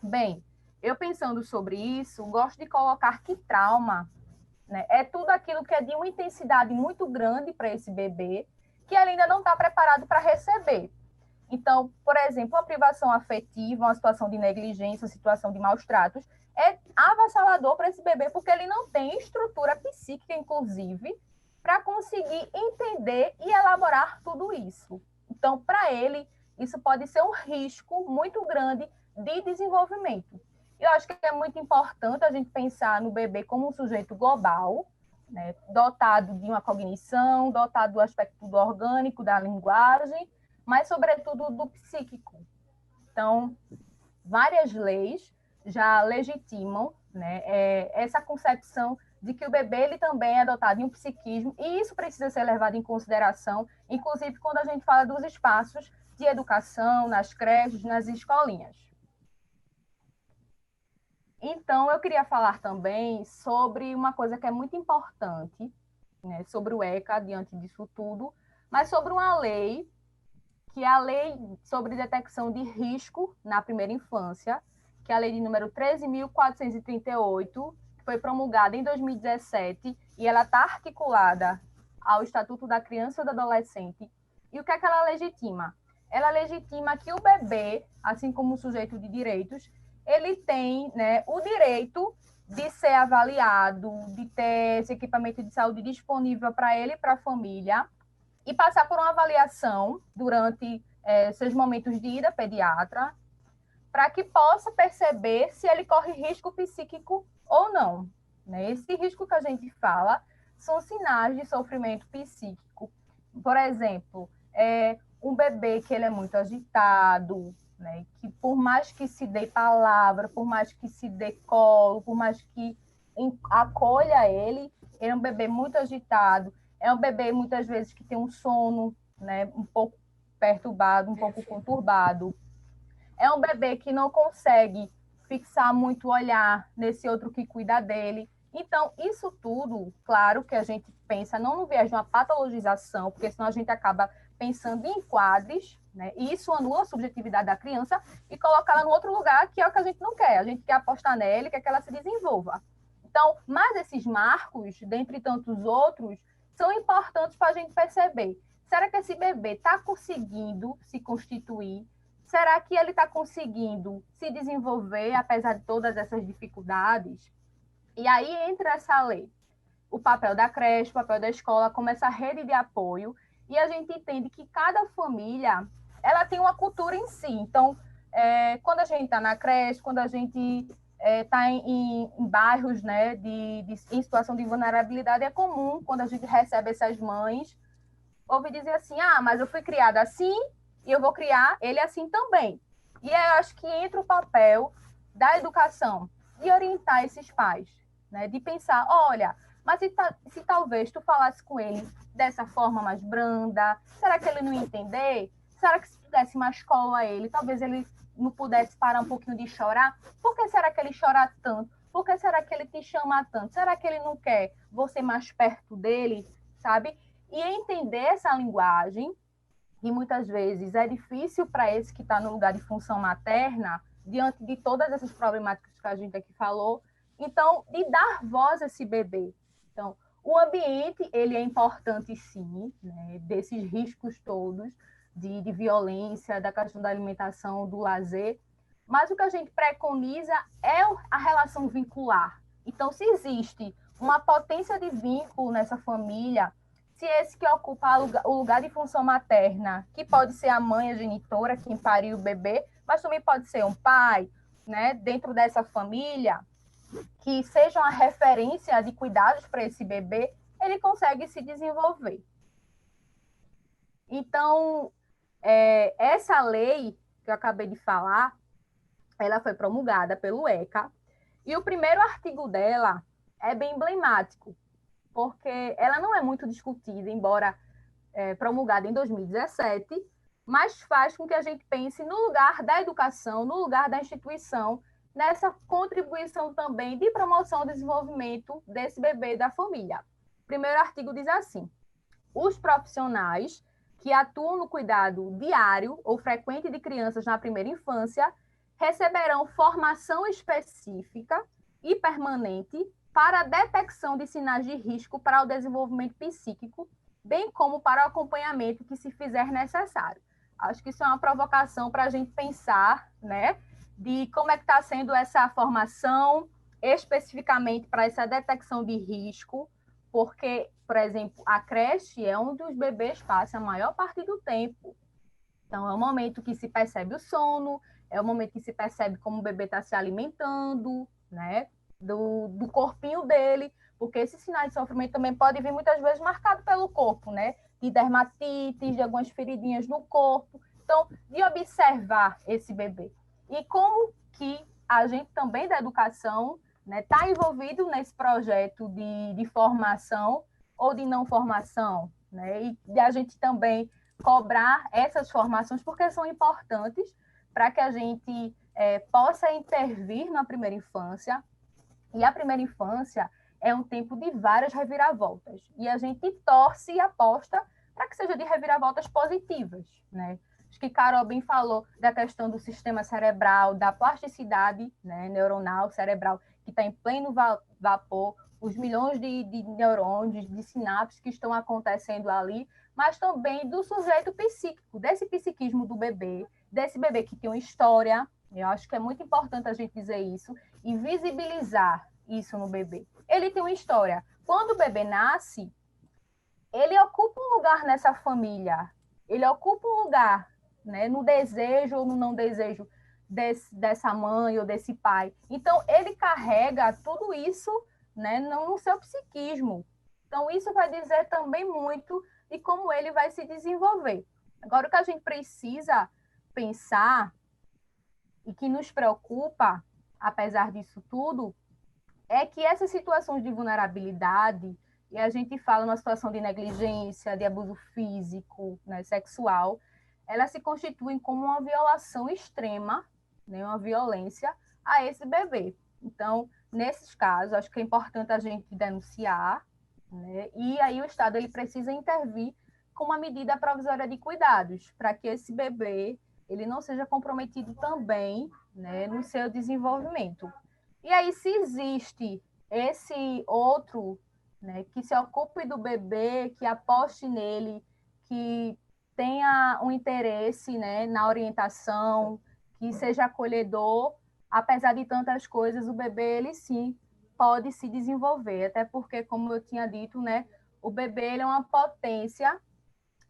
Bem, eu pensando sobre isso, gosto de colocar que trauma, né, é tudo aquilo que é de uma intensidade muito grande para esse bebê, que ele ainda não está preparado para receber. Então, por exemplo, a privação afetiva, uma situação de negligência, uma situação de maus tratos, é avassalador para esse bebê, porque ele não tem estrutura psíquica, inclusive, para conseguir entender e elaborar tudo isso. Então, para ele, isso pode ser um risco muito grande de desenvolvimento. Eu acho que é muito importante a gente pensar no bebê como um sujeito global, né, dotado de uma cognição, dotado do aspecto do orgânico, da linguagem, mas, sobretudo, do psíquico. Então, várias leis já legitimam, né, essa concepção de que o bebê ele também é dotado de um psiquismo, e isso precisa ser levado em consideração, inclusive quando a gente fala dos espaços de educação, nas creches, nas escolinhas. Então, eu queria falar também sobre uma coisa que é muito importante, né, sobre o ECA, diante disso tudo, mas sobre uma lei, que é a Lei sobre Detecção de Risco na Primeira Infância, que é a lei de número 13.438, que foi promulgada em 2017, e ela está articulada ao Estatuto da Criança e do Adolescente. E o que é que ela legitima? Ela legitima que o bebê, assim como o sujeito de direitos, ele tem, né, o direito de ser avaliado, de ter esse equipamento de saúde disponível para ele e para a família, e passar por uma avaliação durante seus momentos de ida pediatra, para que possa perceber se ele corre risco psíquico ou não. Né? Esse risco que a gente fala são sinais de sofrimento psíquico. Por exemplo, um bebê que ele é muito agitado, né? Que por mais que se dê palavra, por mais que se dê colo, por mais que acolha ele, ele é um bebê muito agitado, é um bebê muitas vezes que tem um sono, né, um pouco perturbado, um pouco conturbado. É um bebê que não consegue fixar muito o olhar nesse outro que cuida dele. Então, isso tudo, claro que a gente pensa não no viés de uma patologização, porque senão a gente acaba pensando em quadros, né? E isso anula a subjetividade da criança e coloca ela no outro lugar, que é o que a gente não quer. A gente quer apostar nela e quer que ela se desenvolva. Então, mas esses marcos, dentre tantos outros, são importantes para a gente perceber. Será que esse bebê está conseguindo se constituir? Será que ele está conseguindo se desenvolver, apesar de todas essas dificuldades? E aí entra essa lei. O papel da creche, o papel da escola, como essa rede de apoio, e a gente entende que cada família ela tem uma cultura em si. Então, quando a gente está na creche, quando a gente está em bairros, né, em situação de vulnerabilidade, é comum, quando a gente recebe essas mães, ouvir dizer assim, mas eu fui criada assim e eu vou criar ele assim também. E eu acho que entra o papel da educação, de orientar esses pais, né? De pensar, olha, mas se talvez tu falasse com ele dessa forma mais branda, será que ele não ia entender? Será que se tu desse mais colo a ele, talvez ele não pudesse parar um pouquinho de chorar? Por que será que ele chora tanto? Por que será que ele te chama tanto? Será que ele não quer você mais perto dele, sabe? E entender essa linguagem, que muitas vezes é difícil para esse que está no lugar de função materna, diante de todas essas problemáticas que a gente aqui falou, então, de dar voz a esse bebê. Então, o ambiente, ele é importante sim, né, desses riscos todos, de violência, da questão da alimentação, do lazer, mas o que a gente preconiza é a relação vincular. Então, se existe uma potência de vínculo nessa família, se esse que ocupa o lugar de função materna, que pode ser a mãe, a genitora, quem pariu o bebê, mas também pode ser um pai, né, dentro dessa família, que seja uma referência de cuidados para esse bebê, ele consegue se desenvolver. Então, essa lei que eu acabei de falar, ela foi promulgada pelo ECA, e o primeiro artigo dela é bem emblemático, porque ela não é muito discutida, embora promulgada em 2017, mas faz com que a gente pense no lugar da educação, no lugar da instituição, nessa contribuição também de promoção do desenvolvimento desse bebê e da família. O primeiro artigo diz assim: os profissionais que atuam no cuidado diário ou frequente de crianças na primeira infância receberão formação específica e permanente para a detecção de sinais de risco para o desenvolvimento psíquico, bem como para o acompanhamento que se fizer necessário. Acho que isso é uma provocação para a gente pensar, né, de como é que está sendo essa formação especificamente para essa detecção de risco, porque, por exemplo, a creche é onde os bebês passam a maior parte do tempo. Então, é o momento que se percebe o sono, é o momento que se percebe como o bebê está se alimentando, né? Do corpinho dele, porque esses sinais de sofrimento também podem vir muitas vezes marcado pelo corpo, né? De dermatites, de algumas feridinhas no corpo. Então, de observar esse bebê. E como que a gente também da educação está envolvido nesse projeto de formação ou de não formação, né? E de a gente também cobrar essas formações, porque são importantes para que a gente possa intervir na primeira infância. E a primeira infância é um tempo de várias reviravoltas. E a gente torce e aposta para que seja de reviravoltas positivas, né? Acho que Carol bem falou da questão do sistema cerebral, da plasticidade, né, neuronal, cerebral, que está em pleno vapor, os milhões de neurônios, de sinapses que estão acontecendo ali, mas também do sujeito psíquico, desse psiquismo do bebê, desse bebê que tem uma história. Eu acho que é muito importante a gente dizer isso e visibilizar isso no bebê. Ele tem uma história. Quando o bebê nasce, ele ocupa um lugar nessa família, ele ocupa um lugar, né, no desejo ou no não desejo dessa mãe ou desse pai. Então, ele carrega tudo isso, né, no seu psiquismo. Então, isso vai dizer também muito de como ele vai se desenvolver. Agora, o que a gente precisa pensar e que nos preocupa, apesar disso tudo, é que essas situações de vulnerabilidade, e a gente fala numa situação de negligência, de abuso físico, né, sexual, elas se constituem como uma violação extrema, né, uma violência a esse bebê. Então, nesses casos, acho que é importante a gente denunciar, né, e aí o Estado ele precisa intervir com uma medida provisória de cuidados, para que esse bebê ele não seja comprometido também, né, no seu desenvolvimento. E aí, se existe esse outro, né, que se ocupe do bebê, que aposte nele, que tenha um interesse, né, na orientação, que seja acolhedor, apesar de tantas coisas, o bebê, ele sim pode se desenvolver, até porque, como eu tinha dito, né, o bebê ele é uma potência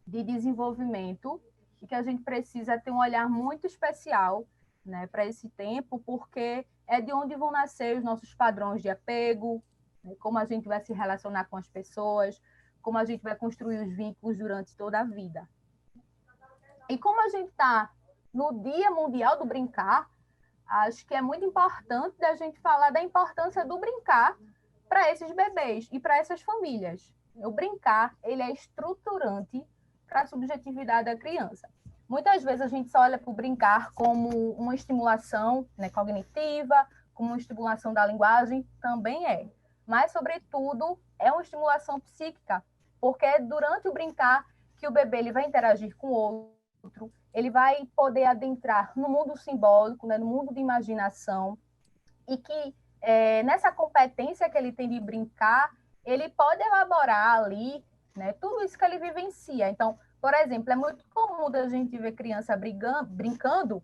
de desenvolvimento e que a gente precisa ter um olhar muito especial, né, para esse tempo, porque é de onde vão nascer os nossos padrões de apego, né, como a gente vai se relacionar com as pessoas, como a gente vai construir os vínculos durante toda a vida. E como a gente está no Dia Mundial do Brincar, acho que é muito importante a gente falar da importância do brincar para esses bebês e para essas famílias. O brincar, ele é estruturante para a subjetividade da criança. Muitas vezes a gente só olha para o brincar como uma estimulação, né, cognitiva, como uma estimulação da linguagem, também é. Mas, sobretudo, é uma estimulação psíquica, porque é durante o brincar que o bebê ele vai interagir com o outro, ele vai poder adentrar no mundo simbólico, né, no mundo de imaginação, e que nessa competência que ele tem de brincar, ele pode elaborar ali, né, tudo isso que ele vivencia. Então, por exemplo, é muito comum da gente ver criança brincando,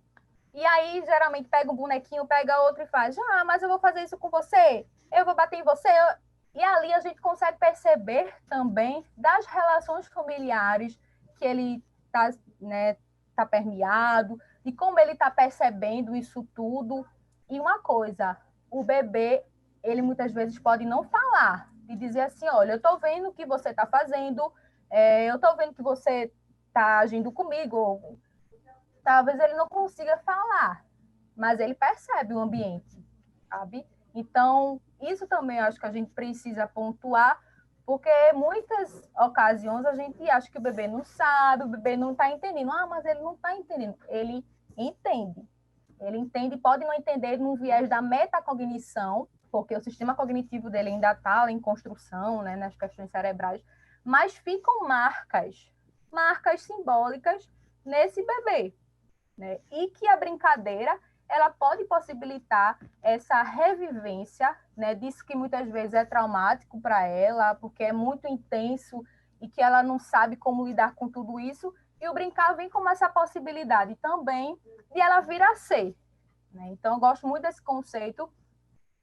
e aí geralmente pega um bonequinho, pega outro e faz, mas eu vou fazer isso com você, eu vou bater em você. E ali a gente consegue perceber também das relações familiares que ele está, né, tá permeado, e como ele está percebendo isso tudo. E uma coisa, o bebê, ele muitas vezes pode não falar, e dizer assim, olha, eu estou vendo o que você está fazendo, eu estou vendo que você está agindo comigo. Talvez ele não consiga falar, mas ele percebe o ambiente, sabe? Então, isso também eu acho que a gente precisa pontuar, porque muitas ocasiões a gente acha que o bebê não sabe, o bebê não está entendendo. Mas ele não está entendendo. Ele entende. Ele entende, pode não entender num viés da metacognição, porque o sistema cognitivo dele ainda está em construção, né, nas questões cerebrais, mas ficam marcas simbólicas nesse bebê, né? E que a brincadeira ela pode possibilitar essa revivência, né, disso que muitas vezes é traumático para ela, porque é muito intenso e que ela não sabe como lidar com tudo isso, e o brincar vem como essa possibilidade também de ela vir a ser, né? Então, eu gosto muito desse conceito.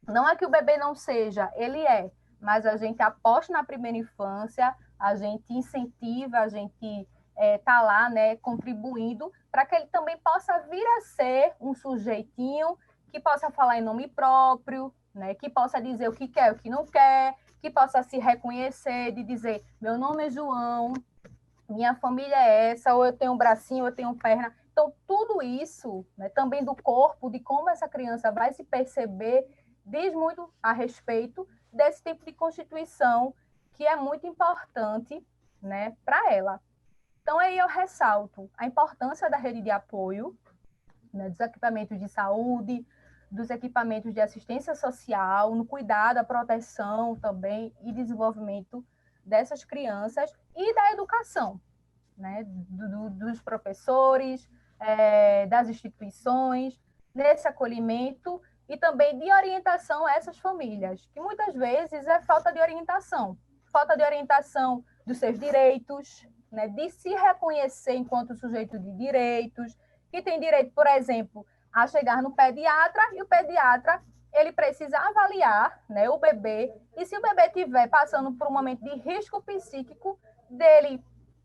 Não é que o bebê não seja, ele é, mas a gente aposta na primeira infância, a gente incentiva, a gente tá lá, né, contribuindo para que ele também possa vir a ser um sujeitinho que possa falar em nome próprio, né, que possa dizer o que quer, o que não quer, que possa se reconhecer, de dizer, meu nome é João, minha família é essa, ou eu tenho um bracinho, ou eu tenho perna. Então, tudo isso, né, também do corpo, de como essa criança vai se perceber, diz muito a respeito desse tipo de constituição que é muito importante, né, para ela. Então, aí eu ressalto a importância da rede de apoio, né, dos equipamentos de saúde, dos equipamentos de assistência social, no cuidado, a proteção também e desenvolvimento dessas crianças e da educação, né, dos professores, das instituições, nesse acolhimento e também de orientação a essas famílias, que muitas vezes é falta de orientação dos seus direitos, né, de se reconhecer enquanto sujeito de direitos, que tem direito, por exemplo, a chegar no pediatra, e o pediatra ele precisa avaliar, né, o bebê, e se o bebê estiver passando por um momento de risco psíquico, dele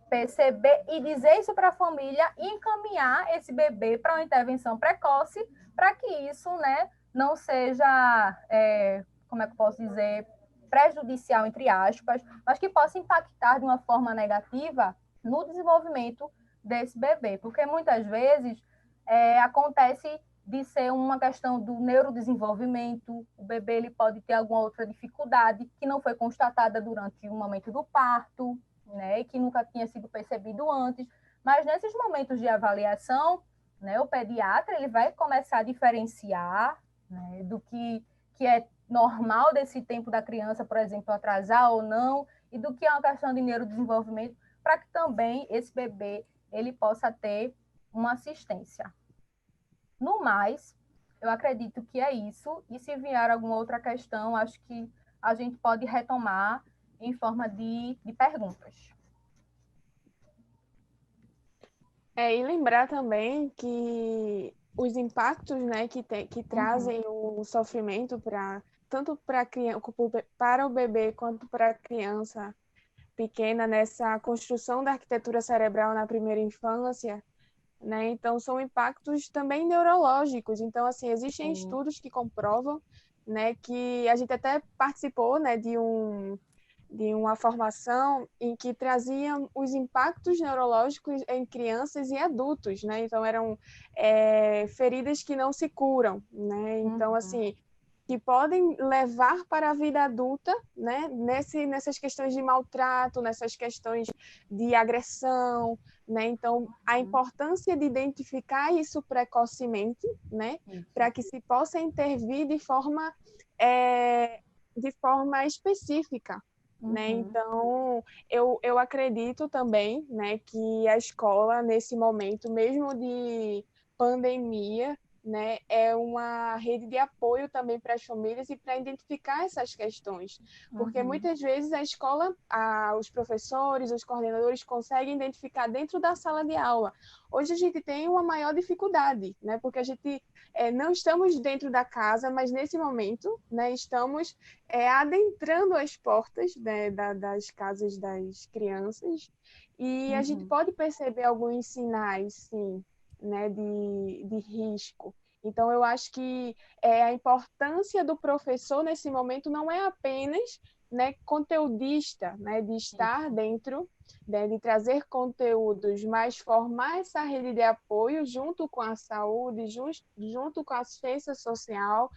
perceber e dizer isso para a família e encaminhar esse bebê para uma intervenção precoce, para que isso, né, não seja, como é que eu posso dizer, prejudicial, entre aspas, mas que possa impactar de uma forma negativa no desenvolvimento desse bebê, porque muitas vezes acontece de ser uma questão do neurodesenvolvimento, o bebê ele pode ter alguma outra dificuldade que não foi constatada durante o momento do parto, né, e que nunca tinha sido percebido antes, mas nesses momentos de avaliação, né, o pediatra ele vai começar a diferenciar, né, do que é normal desse tempo da criança, por exemplo, atrasar ou não, e do que é uma questão de neurodesenvolvimento, para que também esse bebê ele possa ter uma assistência. No mais, eu acredito que é isso, e se vier alguma outra questão, acho que a gente pode retomar em forma de perguntas. E lembrar também que os impactos, né, que trazem o sofrimento tanto para o bebê quanto para a criança pequena nessa construção da arquitetura cerebral na primeira infância, né? Então são impactos também neurológicos. Então assim, existem estudos que comprovam, né, que a gente até participou, né, de uma formação em que traziam os impactos neurológicos em crianças e adultos, né? Então, eram feridas que não se curam, né? Então, assim, que podem levar para a vida adulta, né? Nessas questões de maltrato, nessas questões de agressão, né? Então, a importância de identificar isso precocemente, né? Para que se possa intervir de forma específica, né? Então, eu acredito também, né, que a escola, nesse momento, mesmo de pandemia, né, é uma rede de apoio também para as famílias e para identificar essas questões, porque muitas vezes a escola, os professores, os coordenadores conseguem identificar dentro da sala de aula. Hoje a gente tem uma maior dificuldade, né, porque a gente não estamos dentro da casa, mas nesse momento, né, estamos adentrando as portas, né, das casas das crianças, e a gente pode perceber alguns sinais, sim, né, de risco. Então, eu acho que a importância do professor nesse momento não é apenas, né, conteudista, né, de estar dentro, né, de trazer conteúdos, mas formar essa rede de apoio junto com a saúde, junto com a assistência social,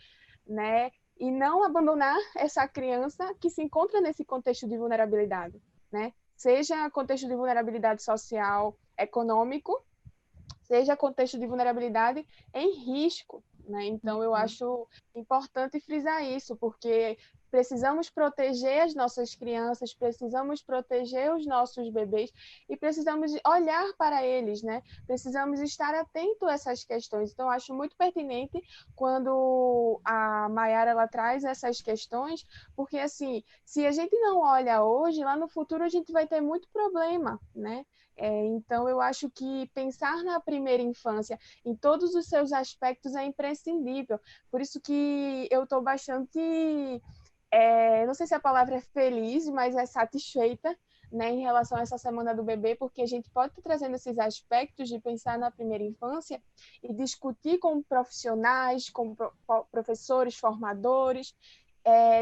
né, e não abandonar essa criança que se encontra nesse contexto de vulnerabilidade, né? Seja contexto de vulnerabilidade social, econômico, seja contexto de vulnerabilidade em risco, né? Então, eu acho importante frisar isso, porque precisamos proteger as nossas crianças, precisamos proteger os nossos bebês e precisamos olhar para eles, né? Precisamos estar atento a essas questões. Então, eu acho muito pertinente quando a Maiara ela traz essas questões, porque, assim, se a gente não olha hoje, lá no futuro a gente vai ter muito problema, né? Então, eu acho que pensar na primeira infância em todos os seus aspectos é imprescindível. Por isso que eu estou bastante, não sei se a palavra é feliz, mas é satisfeita, né, em relação a essa Semana do Bebê, porque a gente pode estar trazendo esses aspectos de pensar na primeira infância e discutir com profissionais, com professores, formadores,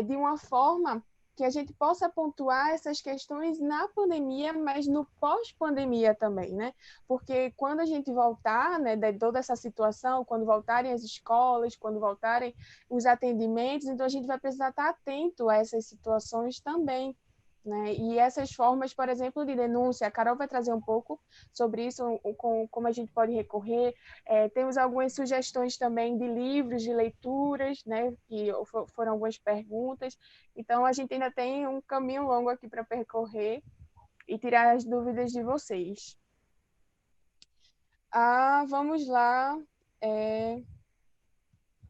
de uma forma que a gente possa pontuar essas questões na pandemia, mas no pós-pandemia também, né? Porque quando a gente voltar, né, de toda essa situação, quando voltarem as escolas, quando voltarem os atendimentos, então a gente vai precisar estar atento a essas situações também, né? E essas formas, por exemplo, de denúncia, a Carol vai trazer um pouco sobre isso, como a gente pode recorrer. Temos algumas sugestões também de livros, de leituras, né? Que foram algumas perguntas. Então, a gente ainda tem um caminho longo aqui para percorrer e tirar as dúvidas de vocês. Vamos lá.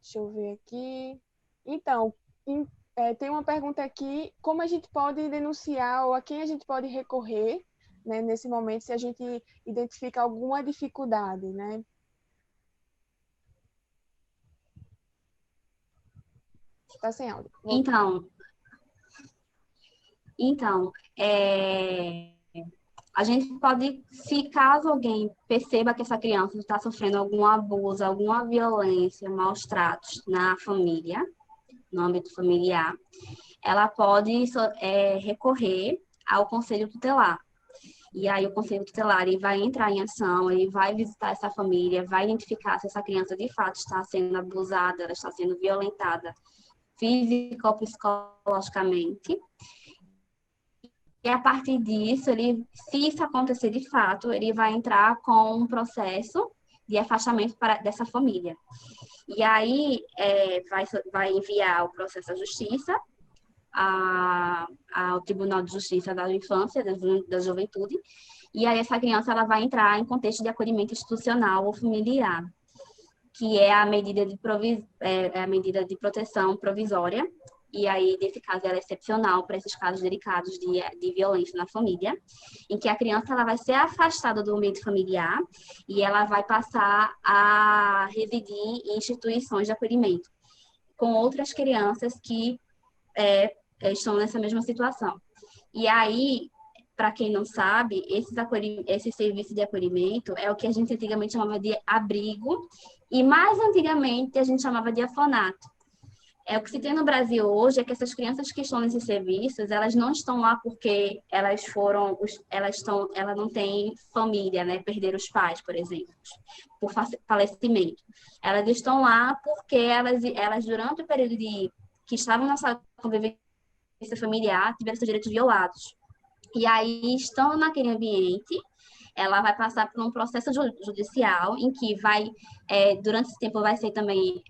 Deixa eu ver aqui. Então, tem uma pergunta aqui, como a gente pode denunciar ou a quem a gente pode recorrer, né, nesse momento, se a gente identifica alguma dificuldade, né? Está sem áudio. Então, a gente pode, se caso alguém perceba que essa criança está sofrendo algum abuso, alguma violência, maus tratos na família, no âmbito familiar, ela pode recorrer ao Conselho Tutelar. E aí o Conselho Tutelar ele vai entrar em ação, ele vai visitar essa família, vai identificar se essa criança de fato está sendo abusada, ela está sendo violentada física ou psicologicamente. E a partir disso, se isso acontecer de fato, ele vai entrar com um processo de afastamento dessa família. E aí vai enviar o processo à Justiça, ao Tribunal de Justiça da Infância, da Juventude, e aí essa criança ela vai entrar em contexto de acolhimento institucional ou familiar, que é a medida de proteção provisória, e aí, nesse caso, ela é excepcional para esses casos delicados de violência na família, em que a criança ela vai ser afastada do ambiente familiar e ela vai passar a residir em instituições de acolhimento com outras crianças que estão nessa mesma situação. E aí, para quem não sabe, esse serviço de acolhimento é o que a gente antigamente chamava de abrigo e mais antigamente a gente chamava de orfanato. O que se tem no Brasil hoje é que essas crianças que estão nesses serviços, elas não estão lá porque ela não tem família, né? Perderam os pais, por exemplo, por falecimento. Elas estão lá porque elas durante o período que estavam nessa convivência familiar, tiveram seus direitos violados. E aí, estando naquele ambiente, ela vai passar por um processo judicial em que durante esse tempo vai ser também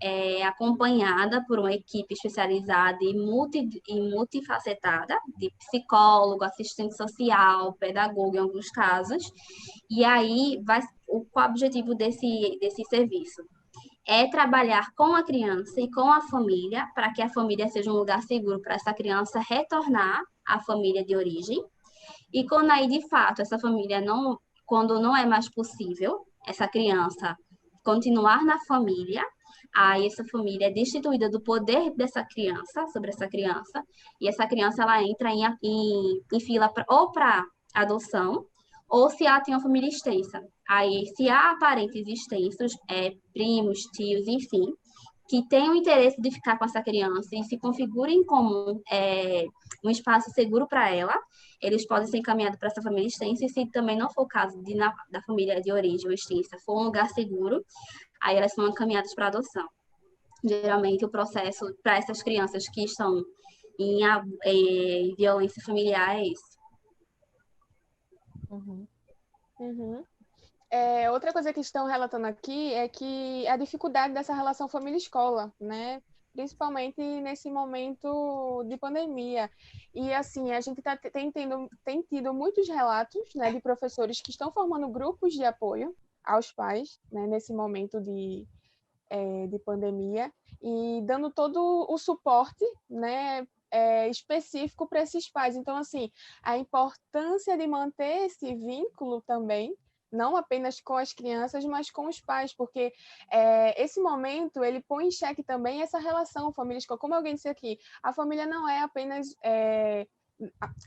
acompanhada por uma equipe especializada e multifacetada, de psicólogo, assistente social, pedagogo em alguns casos. E aí, qual é o objetivo desse serviço? É trabalhar com a criança e com a família, para que a família seja um lugar seguro para essa criança retornar à família de origem. E quando aí, de fato, essa família quando não é mais possível essa criança continuar na família, aí essa família é destituída do poder dessa criança, sobre essa criança, e essa criança ela entra em fila ou para adoção, ou se ela tem uma família extensa. Aí, se há parentes extensos, primos, tios, enfim, que tenham interesse de ficar com essa criança e se configurem como um espaço seguro para ela, eles podem ser encaminhados para essa família extensa, e se também não for o caso da família de origem ou extensa, for um lugar seguro, aí elas são encaminhadas para adoção. Geralmente, o processo para essas crianças que estão em violência familiar é esse. Uhum. Outra coisa que estão relatando aqui é que a dificuldade dessa relação família-escola, né? Principalmente nesse momento de pandemia. E, assim, a gente tem tido muitos relatos, né, de professores que estão formando grupos de apoio aos pais, né, nesse momento de pandemia, e dando todo o suporte, né, específico para esses pais. Então, assim, a importância de manter esse vínculo também, não apenas com as crianças, mas com os pais, porque esse momento, ele põe em xeque também essa relação família-escola. Como alguém disse aqui, a família não é apenas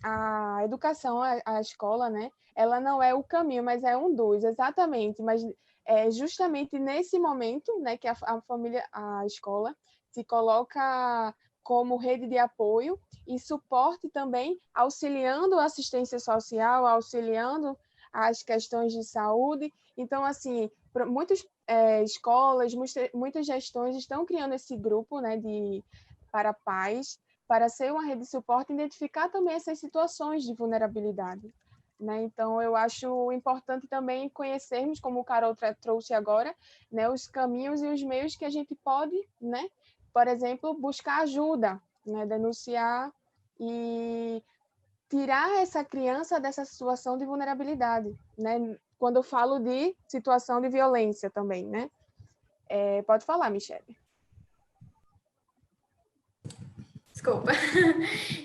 a educação, a escola, né? Ela não é o caminho, mas é um dos, exatamente. Mas é justamente nesse momento, né, que a família, a escola, se coloca como rede de apoio e suporte também, auxiliando a assistência social, auxiliando as questões de saúde. Então, assim, muitas escolas, muitas gestões estão criando esse grupo, né, para pais, para ser uma rede de suporte e identificar também essas situações de vulnerabilidade, né? Então, eu acho importante também conhecermos, como o Carol trouxe agora, né, os caminhos e os meios que a gente pode, né, por exemplo, buscar ajuda, né, denunciar e tirar essa criança dessa situação de vulnerabilidade, né? Quando eu falo de situação de violência também, né? Pode falar, Michele. Desculpa.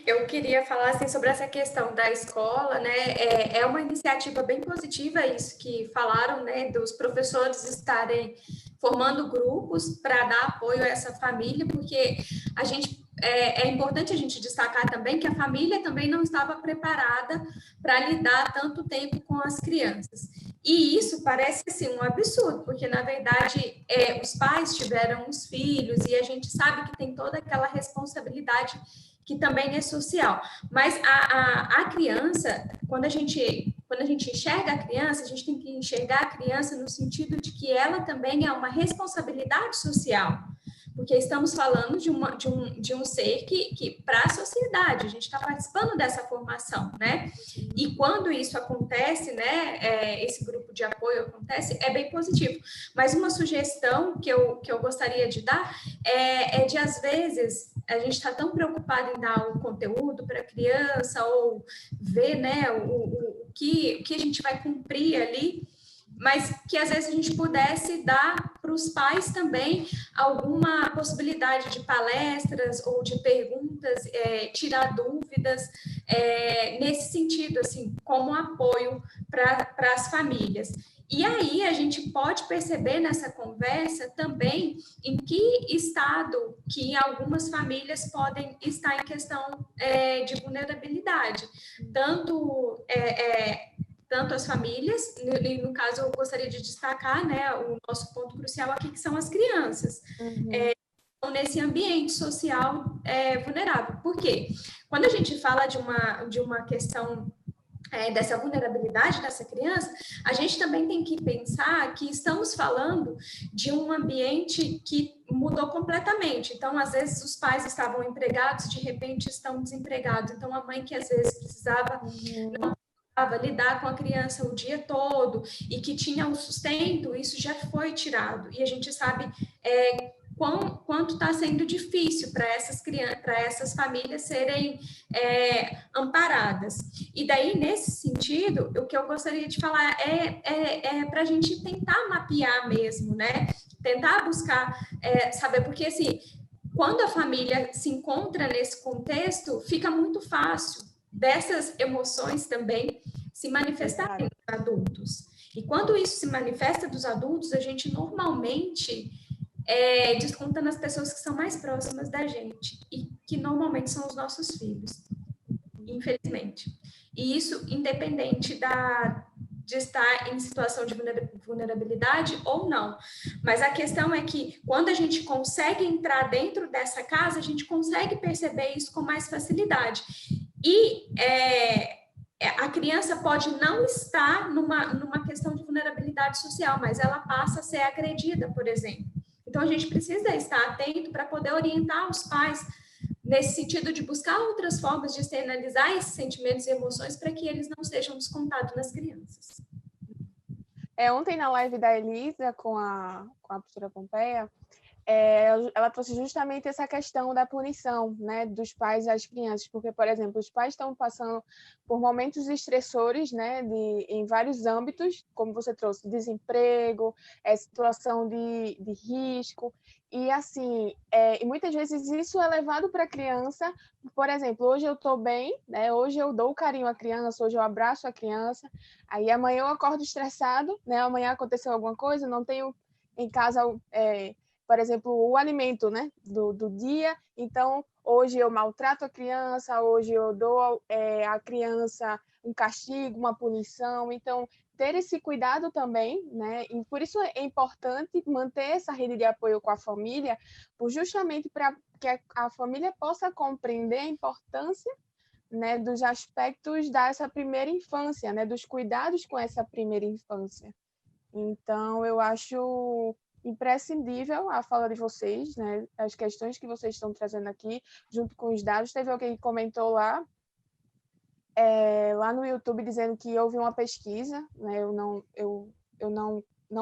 Eu queria falar assim, sobre essa questão da escola, né? É uma iniciativa bem positiva isso que falaram, né? Dos professores estarem formando grupos para dar apoio a essa família, porque a gente é importante a gente destacar também que a família também não estava preparada para lidar tanto tempo com as crianças. E isso parece assim, um absurdo, porque na verdade os pais tiveram os filhos e a gente sabe que tem toda aquela responsabilidade que também é social. Mas a criança, quando a gente enxerga a criança, a gente tem que enxergar a criança no sentido de que ela também é uma responsabilidade social, porque estamos falando de um ser que para a sociedade, a gente está participando dessa formação, né? E quando isso acontece, né, esse grupo de apoio acontece, é bem positivo. Mas uma sugestão que eu gostaria de dar é de, às vezes, a gente está tão preocupado em dar o conteúdo para a criança ou ver, né, o que a gente vai cumprir ali, mas que às vezes a gente pudesse dar para os pais também alguma possibilidade de palestras ou de perguntas, tirar dúvidas, nesse sentido, assim, como apoio para as famílias. E aí a gente pode perceber nessa conversa também em que estado que algumas famílias podem estar em questão de vulnerabilidade, tanto as famílias, e no caso eu gostaria de destacar, né, o nosso ponto crucial aqui, que são as crianças. nesse ambiente social vulnerável. Por quê? Quando a gente fala de uma questão dessa vulnerabilidade dessa criança, a gente também tem que pensar que estamos falando de um ambiente que mudou completamente. Então, às vezes, os pais estavam empregados, de repente estão desempregados. Então, a mãe que às vezes precisava lidar com a criança o dia todo e que tinha um sustento, isso já foi tirado. E a gente sabe quanto está sendo difícil para essas crianças, para essas famílias serem amparadas. E daí, nesse sentido, o que eu gostaria de falar para a gente tentar mapear mesmo, né? Tentar buscar saber, porque assim, quando a família se encontra nesse contexto, fica muito fácil dessas emoções também se manifestarem dos adultos. E quando isso se manifesta dos adultos, a gente normalmente desconta nas pessoas que são mais próximas da gente e que normalmente são os nossos filhos, infelizmente. E isso independente de estar em situação de vulnerabilidade ou não. Mas a questão é que quando a gente consegue entrar dentro dessa casa, a gente consegue perceber isso com mais facilidade. E a criança pode não estar numa questão de vulnerabilidade social, mas ela passa a ser agredida, por exemplo. Então, a gente precisa estar atento para poder orientar os pais nesse sentido de buscar outras formas de externalizar esses sentimentos e emoções para que eles não sejam descontados nas crianças. Ontem, na live da Elisa com a professora Pompeia, ela trouxe justamente essa questão da punição, né, dos pais às crianças, porque, por exemplo, os pais estão passando por momentos estressores, né, em vários âmbitos, como você trouxe, desemprego, situação de risco, e assim, e muitas vezes isso é levado para a criança, por exemplo, hoje eu estou bem, né, hoje eu dou carinho à criança, hoje eu abraço a criança, aí amanhã eu acordo estressado, né, amanhã aconteceu alguma coisa, não tenho em casa por exemplo, o alimento, né, do dia. Então, hoje eu maltrato a criança, hoje eu dou à criança um castigo, uma punição. Então, ter esse cuidado também, né? E por isso é importante manter essa rede de apoio com a família, justamente para que a família possa compreender a importância, né, dos aspectos dessa primeira infância, né, dos cuidados com essa primeira infância. Então, eu acho imprescindível a fala de vocês, né? As questões que vocês estão trazendo aqui, junto com os dados. Teve alguém que comentou lá no YouTube dizendo que houve uma pesquisa, né? Eu não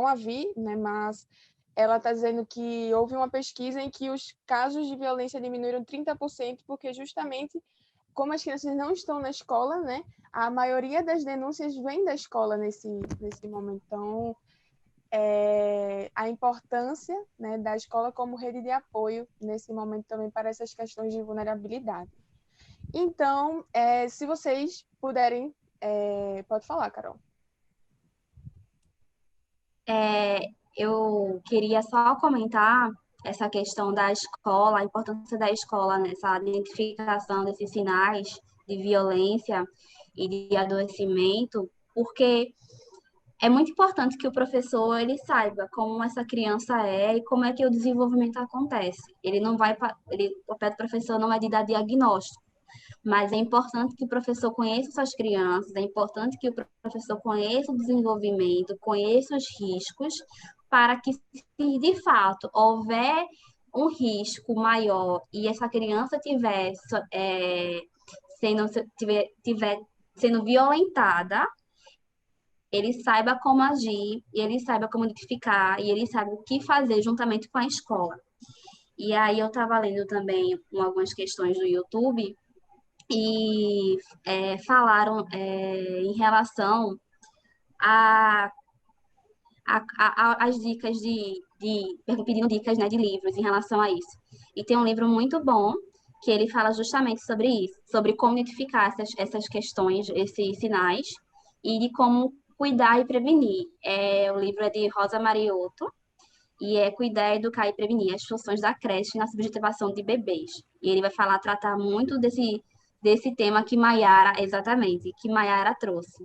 a vi, né? Mas ela está dizendo que houve uma pesquisa em que os casos de violência diminuíram 30%, porque justamente como as crianças não estão na escola, né? A maioria das denúncias vem da escola nesse momento. Então, a importância, né, da escola como rede de apoio nesse momento também para essas questões de vulnerabilidade. Então, se vocês puderem, pode falar, Carol. Eu queria só comentar essa questão da escola, a importância da escola nessa identificação desses sinais de violência e de adoecimento, porque é muito importante que o professor ele saiba como essa criança é e como é que o desenvolvimento acontece. Ele não vai, o papel do professor não é de dar diagnóstico, mas é importante que o professor conheça essas crianças, é importante que o professor conheça o desenvolvimento, conheça os riscos, para que, se de fato houver um risco maior e essa criança tiver sendo violentada, ele saiba como agir, e ele saiba como identificar, e ele saiba o que fazer juntamente com a escola. E aí eu estava lendo também algumas questões do YouTube, e falaram em relação às dicas pedindo dicas, né, de livros em relação a isso. E tem um livro muito bom que ele fala justamente sobre isso, sobre como identificar essas questões, esses sinais, e de como cuidar e prevenir. O livro é de Rosa Mariotto, e é Cuidar, Educar e Prevenir as funções da creche na subjetivação de bebês. E ele vai tratar muito desse tema que Maiara trouxe.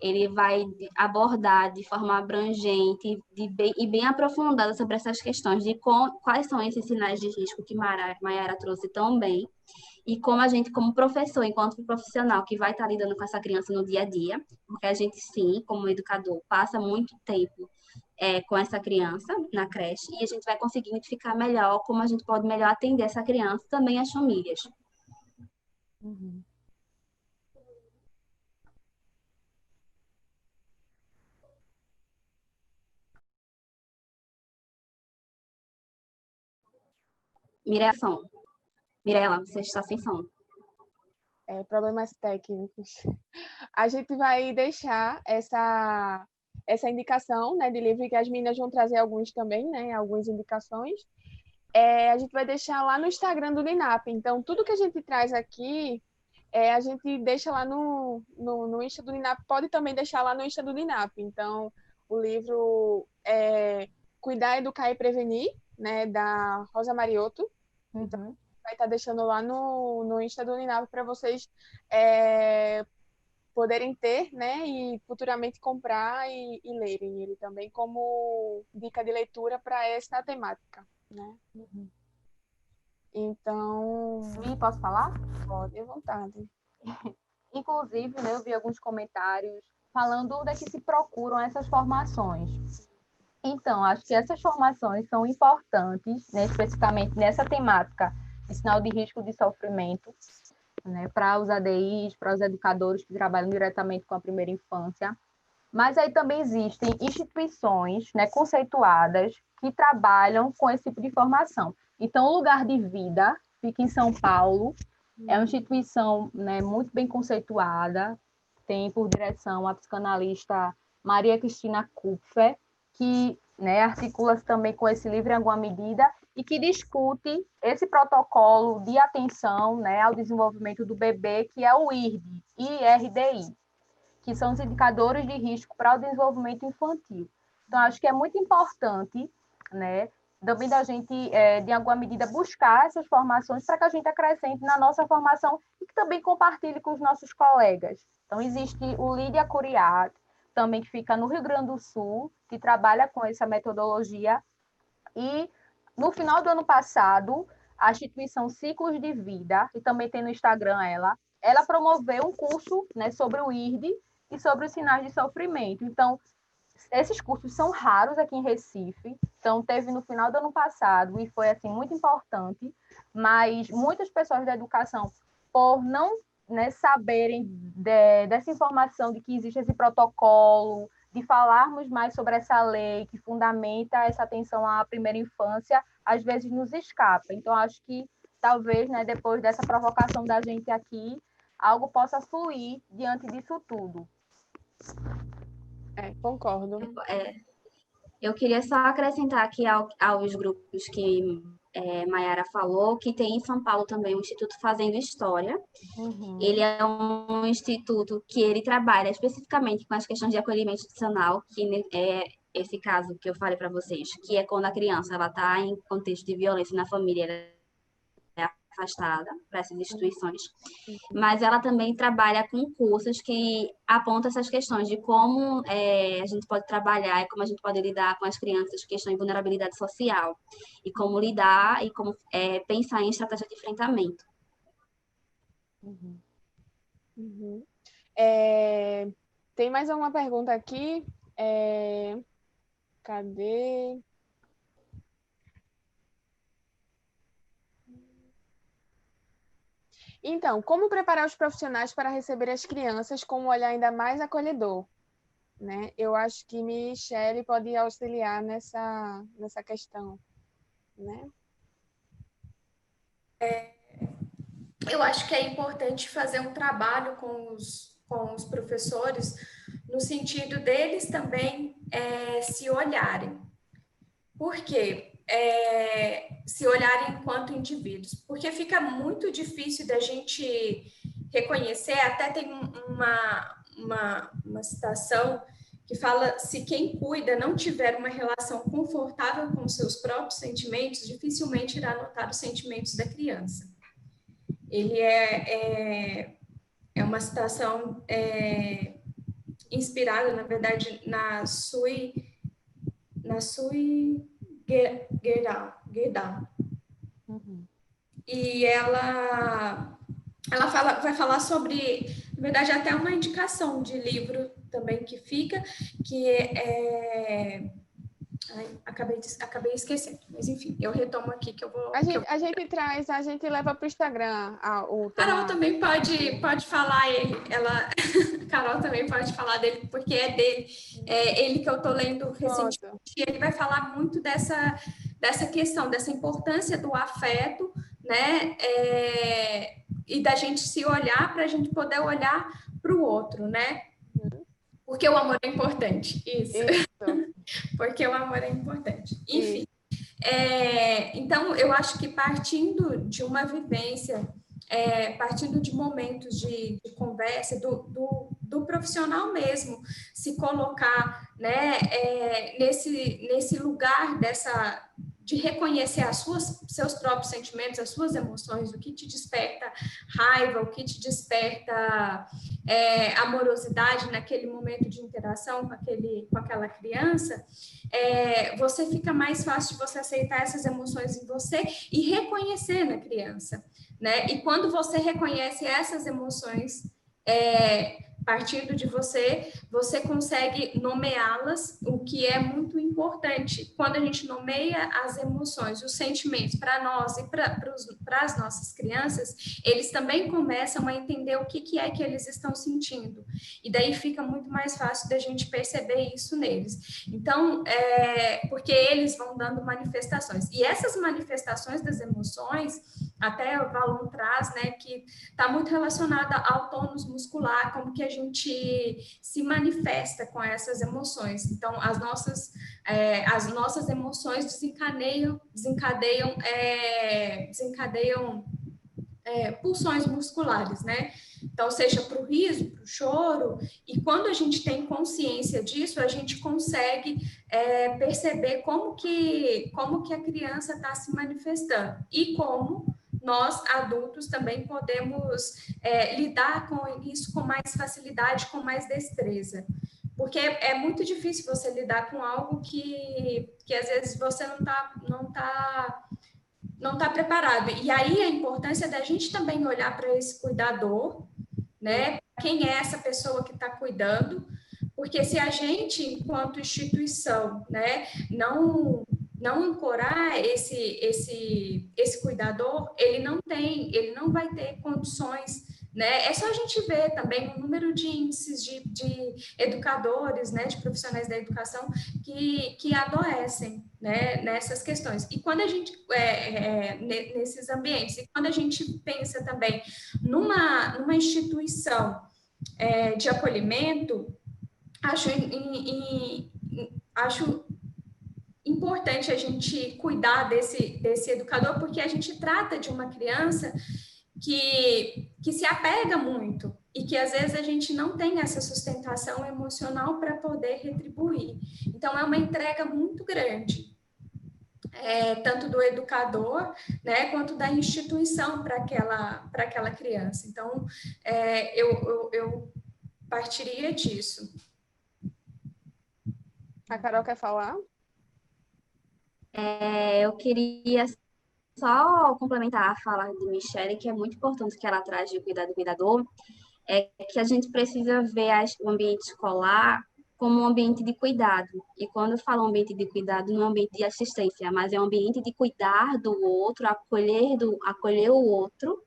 ele vai abordar de forma abrangente e bem aprofundada sobre essas questões de quais são esses sinais de risco que Mayara trouxe tão bem, e como a gente, como professor, enquanto profissional que vai estar lidando com essa criança no dia a dia, porque a gente, sim, como educador, passa muito tempo com essa criança na creche, e a gente vai conseguir identificar melhor como a gente pode melhor atender essa criança e também as famílias. Uhum. Mirela, você está sem som. Problemas técnicos. A gente vai deixar essa indicação, né, de livro, que as meninas vão trazer alguns também, né, algumas indicações. A gente vai deixar lá no Instagram do NINAP. Então, tudo que a gente traz aqui, a gente deixa lá no Insta do NINAP, pode também deixar lá no Insta do NINAP. Então, o livro é Cuidar, Educar e Prevenir, né, da Rosa Mariotto. Então, vai estar deixando lá no Insta do NINAP para vocês poderem ter, né, e futuramente comprar e lerem ele também como dica de leitura para essa temática, né? Então, E posso falar? pode à vontade. Inclusive, né, eu vi alguns comentários falando onde é que se procuram essas formações. Então, acho que essas formações são importantes, né, especificamente nessa temática de sinal de risco de sofrimento, né, para os ADIs, para os educadores que trabalham diretamente com a primeira infância. Mas aí também existem instituições, né, conceituadas que trabalham com esse tipo de formação. Então, o Lugar de Vida fica em São Paulo, é uma instituição, né, muito bem conceituada, tem por direção a psicanalista Maria Cristina Kupfer, que, né, articula-se também com esse livro em alguma medida e que discute esse protocolo de atenção, né, ao desenvolvimento do bebê, que é o IRDI, que são os indicadores de risco para o desenvolvimento infantil. Então, acho que é muito importante, né, também da gente, de alguma medida, buscar essas formações para que a gente acrescente na nossa formação e que também compartilhe com os nossos colegas. Então, existe o Lídia Curiat, também que fica no Rio Grande do Sul, que trabalha com essa metodologia. E, no final do ano passado, a instituição Ciclos de Vida, e também tem no Instagram ela promoveu um curso, né, sobre o IRD e sobre os sinais de sofrimento. Então, esses cursos são raros aqui em Recife, então teve no final do ano passado e foi assim muito importante, mas muitas pessoas da educação, por não, né, saberem dessa informação de que existe esse protocolo, de falarmos mais sobre essa lei que fundamenta essa atenção à primeira infância, às vezes nos escapa. Então, acho que talvez, né, depois dessa provocação da gente aqui, algo possa fluir diante disso tudo. Concordo. Eu queria só acrescentar aqui aos grupos que Mayara falou, que tem em São Paulo também o Instituto Fazendo História. Ele é um instituto que ele trabalha especificamente com as questões de acolhimento institucional, que é esse caso que eu falei para vocês, que é quando a criança está em contexto de violência na família, ela é afastada para essas instituições, mas ela também trabalha com cursos que apontam essas questões de como a gente pode trabalhar e como a gente pode lidar com as crianças que estão em vulnerabilidade social, e como lidar e como pensar em estratégia de enfrentamento. Tem mais uma pergunta aqui. Cadê? Então, como preparar os profissionais para receber as crianças com um olhar ainda mais acolhedor? Né? Eu acho que Michele pode auxiliar nessa questão, né? Eu acho que é importante fazer um trabalho com os professores no sentido deles também se olharem. Por quê? Se olharem enquanto indivíduos. Porque fica muito difícil da gente reconhecer, até tem uma citação que fala: se quem cuida não tiver uma relação confortável com os seus próprios sentimentos, dificilmente irá notar os sentimentos da criança. Ele é uma citação inspirada, na verdade, na Sui Gerdau. Uhum. E ela vai falar sobre, na verdade, até uma indicação de livro também que fica, que acabei esquecendo, mas enfim, eu retomo aqui que eu vou. A gente leva para o Instagram o Carol tema. também pode falar Carol também pode falar dele, porque é dele. É ele que eu estou lendo recentemente. Pronto. E ele vai falar muito dessa questão, dessa importância do afeto, né? E da gente se olhar para a gente poder olhar para o outro, né? Porque o amor é importante. Isso. Porque o amor é importante. Enfim. Então, eu acho que partindo de uma vivência, partindo de momentos de conversa, do profissional mesmo, se colocar, né, nesse lugar de reconhecer seus próprios sentimentos, as suas emoções, o que te desperta raiva, o que te desperta amorosidade naquele momento de interação com aquela criança, você fica mais fácil de você aceitar essas emoções em você e reconhecer na criança, né? E quando você reconhece essas emoções, partindo de você consegue nomeá-las, o que é muito importante. Quando a gente nomeia as emoções, os sentimentos para nós e para as nossas crianças, eles também começam a entender o que é que eles estão sentindo. E daí fica muito mais fácil da gente perceber isso neles. Então, porque eles vão dando manifestações. E essas manifestações das emoções, até o Valon traz, né, que está muito relacionada ao tônus muscular, como que a gente se manifesta com essas emoções. Então, as nossas emoções desencadeiam pulsões musculares, né? Então, seja para o riso, para o choro, e quando a gente tem consciência disso, a gente consegue perceber como que a criança está se manifestando e como nós, adultos, também podemos lidar com isso com mais facilidade, com mais destreza. Porque é muito difícil você lidar com algo que às vezes você não tá preparado. E aí a importância da gente também olhar para esse cuidador, né? Quem é essa pessoa que está cuidando? Porque se a gente, enquanto instituição, né, não ancorar esse cuidador, ele não vai ter condições, né? É só a gente ver também o número de índices de educadores, né, de profissionais da educação que adoecem, né, nessas questões. E quando a gente, nesses ambientes, e quando a gente pensa também numa instituição de acolhimento, acho importante a gente cuidar desse educador, porque a gente trata de uma criança que se apega muito e que às vezes a gente não tem essa sustentação emocional para poder retribuir. Então, é uma entrega muito grande, tanto do educador, né, quanto da instituição para aquela criança. Então, eu partiria disso. A Carol quer falar? Eu queria só complementar a fala de Michele, que é muito importante que ela traz de cuidar do cuidador, é que a gente precisa ver o ambiente escolar como um ambiente de cuidado. E quando eu falo ambiente de cuidado, não é um ambiente de assistência, mas é um ambiente de cuidar do outro, acolher o outro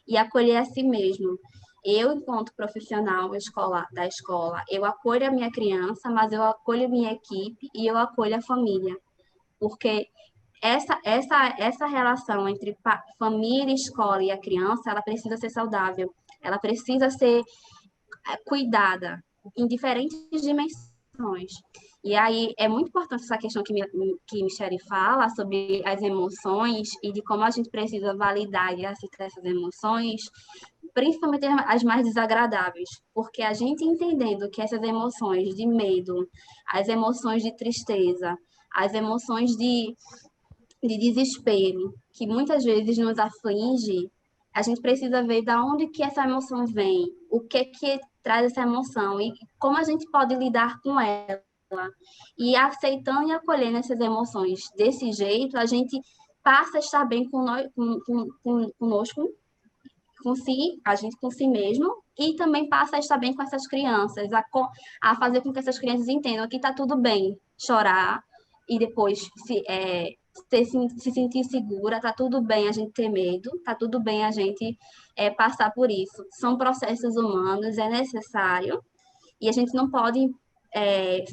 e acolher a si mesmo. Eu, enquanto profissional da escola, eu acolho a minha criança, mas eu acolho a minha equipe e eu acolho a família. Porque essa relação entre família, escola e a criança, ela precisa ser saudável, ela precisa ser cuidada em diferentes dimensões. E aí é muito importante essa questão que Michele fala sobre as emoções e de como a gente precisa validar e aceitar essas emoções, principalmente as mais desagradáveis, porque a gente entendendo que essas emoções de medo, as emoções de tristeza, as emoções de desespero, que muitas vezes nos aflige, A gente precisa ver da onde que essa emoção vem, o que traz essa emoção e como a gente pode lidar com ela. E aceitando e acolhendo essas emoções desse jeito, a gente passa a estar bem com nós, conosco, com si, a gente com si mesmo, e também passa a estar bem com essas crianças, a fazer com que essas crianças entendam que está tudo bem chorar e depois se sentir segura, tá tudo bem a gente ter medo, tá tudo bem a gente passar por isso. São processos humanos, é necessário, e a gente não pode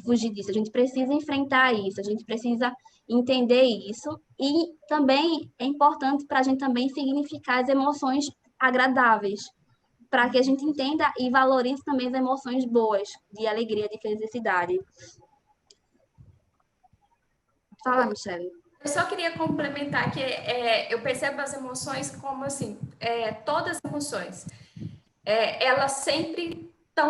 fugir disso, a gente precisa enfrentar isso, a gente precisa entender isso, e também é importante para a gente também significar as emoções agradáveis, para que a gente entenda e valorize também as emoções boas, de alegria, de felicidade. Fala, Michelle. Eu só queria complementar que eu percebo as emoções como assim, todas as emoções, elas sempre estão,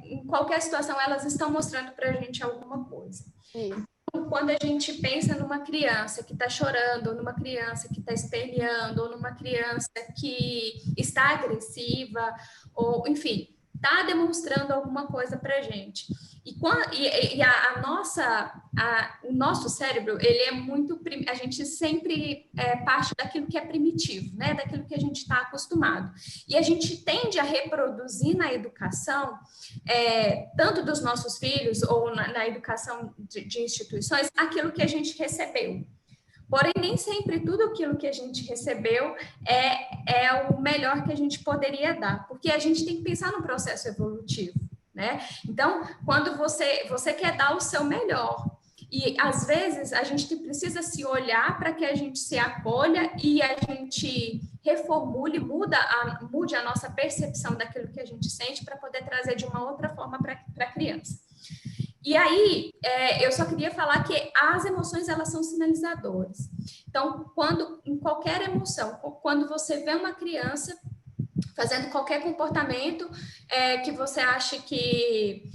em qualquer situação, elas estão mostrando para a gente alguma coisa. Isso. Quando a gente pensa numa criança que está chorando, ou numa criança que está esperneando, ou numa criança que está agressiva, ou enfim, está demonstrando alguma coisa para a gente. O nosso cérebro, ele é muito, a gente sempre parte daquilo que é primitivo, né? Daquilo que a gente está acostumado. E a gente tende a reproduzir na educação, tanto dos nossos filhos ou na educação de instituições, aquilo que a gente recebeu. Porém, nem sempre tudo aquilo que a gente recebeu é o melhor que a gente poderia dar, porque a gente tem que pensar no processo evolutivo, né? Então, quando você quer dar o seu melhor, e às vezes a gente precisa se olhar para que a gente se acolha e a gente reformule, mude a nossa percepção daquilo que a gente sente para poder trazer de uma outra forma para a criança. E aí, eu só queria falar que as emoções, elas são sinalizadoras. Então, em qualquer emoção, quando você vê uma criança fazendo qualquer comportamento que você acha que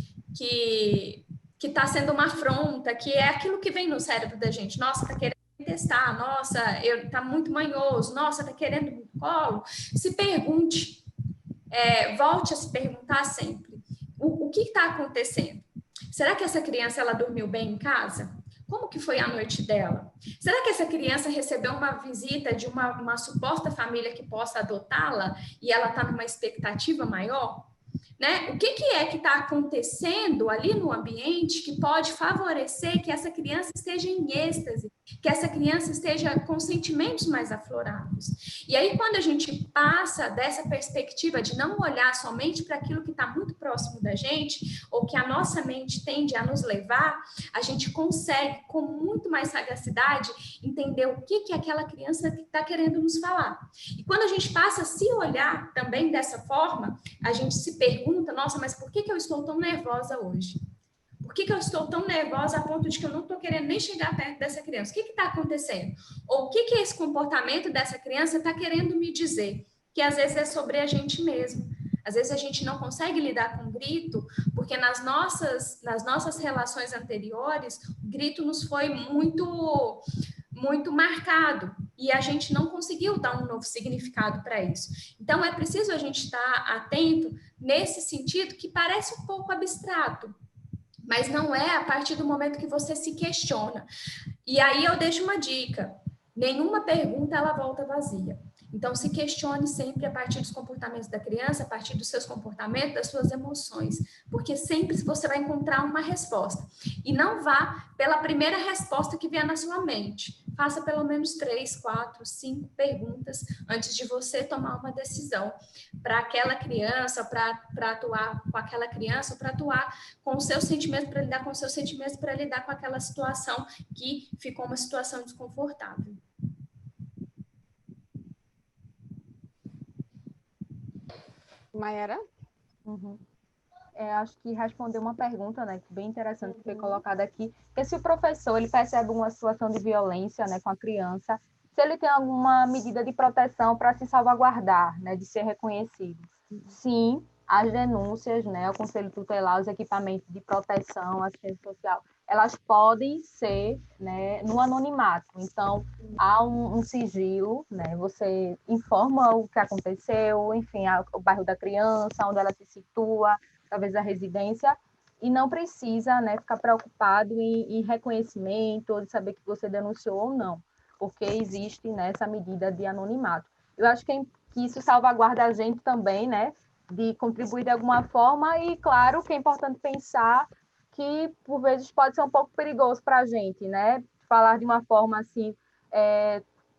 está sendo uma afronta, que é aquilo que vem no cérebro da gente. Nossa, está querendo testar, nossa, está muito manhoso, nossa, está querendo muito colo. Se pergunte, volte a se perguntar sempre, o que está acontecendo? Será que essa criança ela dormiu bem em casa? Como que foi a noite dela? Será que essa criança recebeu uma visita de uma suposta família que possa adotá-la e ela está numa expectativa maior? Né? O que é que está acontecendo ali no ambiente que pode favorecer que essa criança esteja em êxtase, que essa criança esteja com sentimentos mais aflorados? E aí, quando a gente passa dessa perspectiva de não olhar somente para aquilo que está muito próximo da gente, ou que a nossa mente tende a nos levar, a gente consegue, com muito mais sagacidade, entender o que aquela criança está querendo nos falar. E quando a gente passa a se olhar também dessa forma, a gente se pergunta, nossa, mas por que eu estou tão nervosa hoje? Por que eu estou tão nervosa a ponto de que eu não estou querendo nem chegar perto dessa criança? O que está acontecendo? Ou o que esse comportamento dessa criança está querendo me dizer? Que às vezes é sobre a gente mesmo. Às vezes a gente não consegue lidar com o grito, porque nas nossas relações anteriores, o grito nos foi muito marcado e a gente não conseguiu dar um novo significado para isso. Então, é preciso a gente estar atento nesse sentido que parece um pouco abstrato, mas não é a partir do momento que você se questiona. E aí eu deixo uma dica: nenhuma pergunta ela volta vazia. Então, se questione sempre a partir dos comportamentos da criança, a partir dos seus comportamentos, das suas emoções, porque sempre você vai encontrar uma resposta. E não vá pela primeira resposta que vier na sua mente. Faça pelo menos 3, 4, 5 perguntas antes de você tomar uma decisão para aquela criança, para atuar com aquela criança, para atuar com os seus sentimentos, para lidar com os seus sentimentos, para lidar com aquela situação que ficou uma situação desconfortável. Mayara? Uhum. Acho que respondeu uma pergunta, né, bem interessante que foi colocada aqui, que se o professor ele percebe uma situação de violência, né, com a criança, se ele tem alguma medida de proteção para se salvaguardar, né, de ser reconhecido. Sim, as denúncias, né, o Conselho Tutelar, os equipamentos de proteção, assistência social, elas podem ser, né, no anonimato. Então, há um sigilo, né, você informa o que aconteceu, enfim, o bairro da criança, onde ela se situa, talvez a residência, e não precisa, né, ficar preocupado em reconhecimento, ou de saber que você denunciou ou não, porque existe, né, essa medida de anonimato. Eu acho que isso salvaguarda a gente também, né, de contribuir de alguma forma, e claro que é importante pensar que, por vezes, pode ser um pouco perigoso para a gente, né, falar de uma forma assim,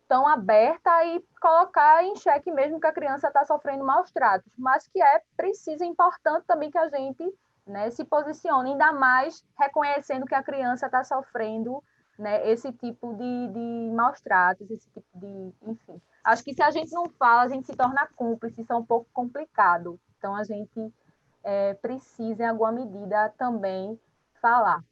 tão aberta e colocar em xeque mesmo que a criança está sofrendo maus tratos, mas que é preciso, importante também que a gente, né, se posicione, ainda mais reconhecendo que a criança está sofrendo, né, esse tipo de maus tratos, esse tipo de, enfim. Acho que se a gente não fala, a gente se torna cúmplice, isso é um pouco complicado. Então, a gente precisa, em alguma medida, também falar.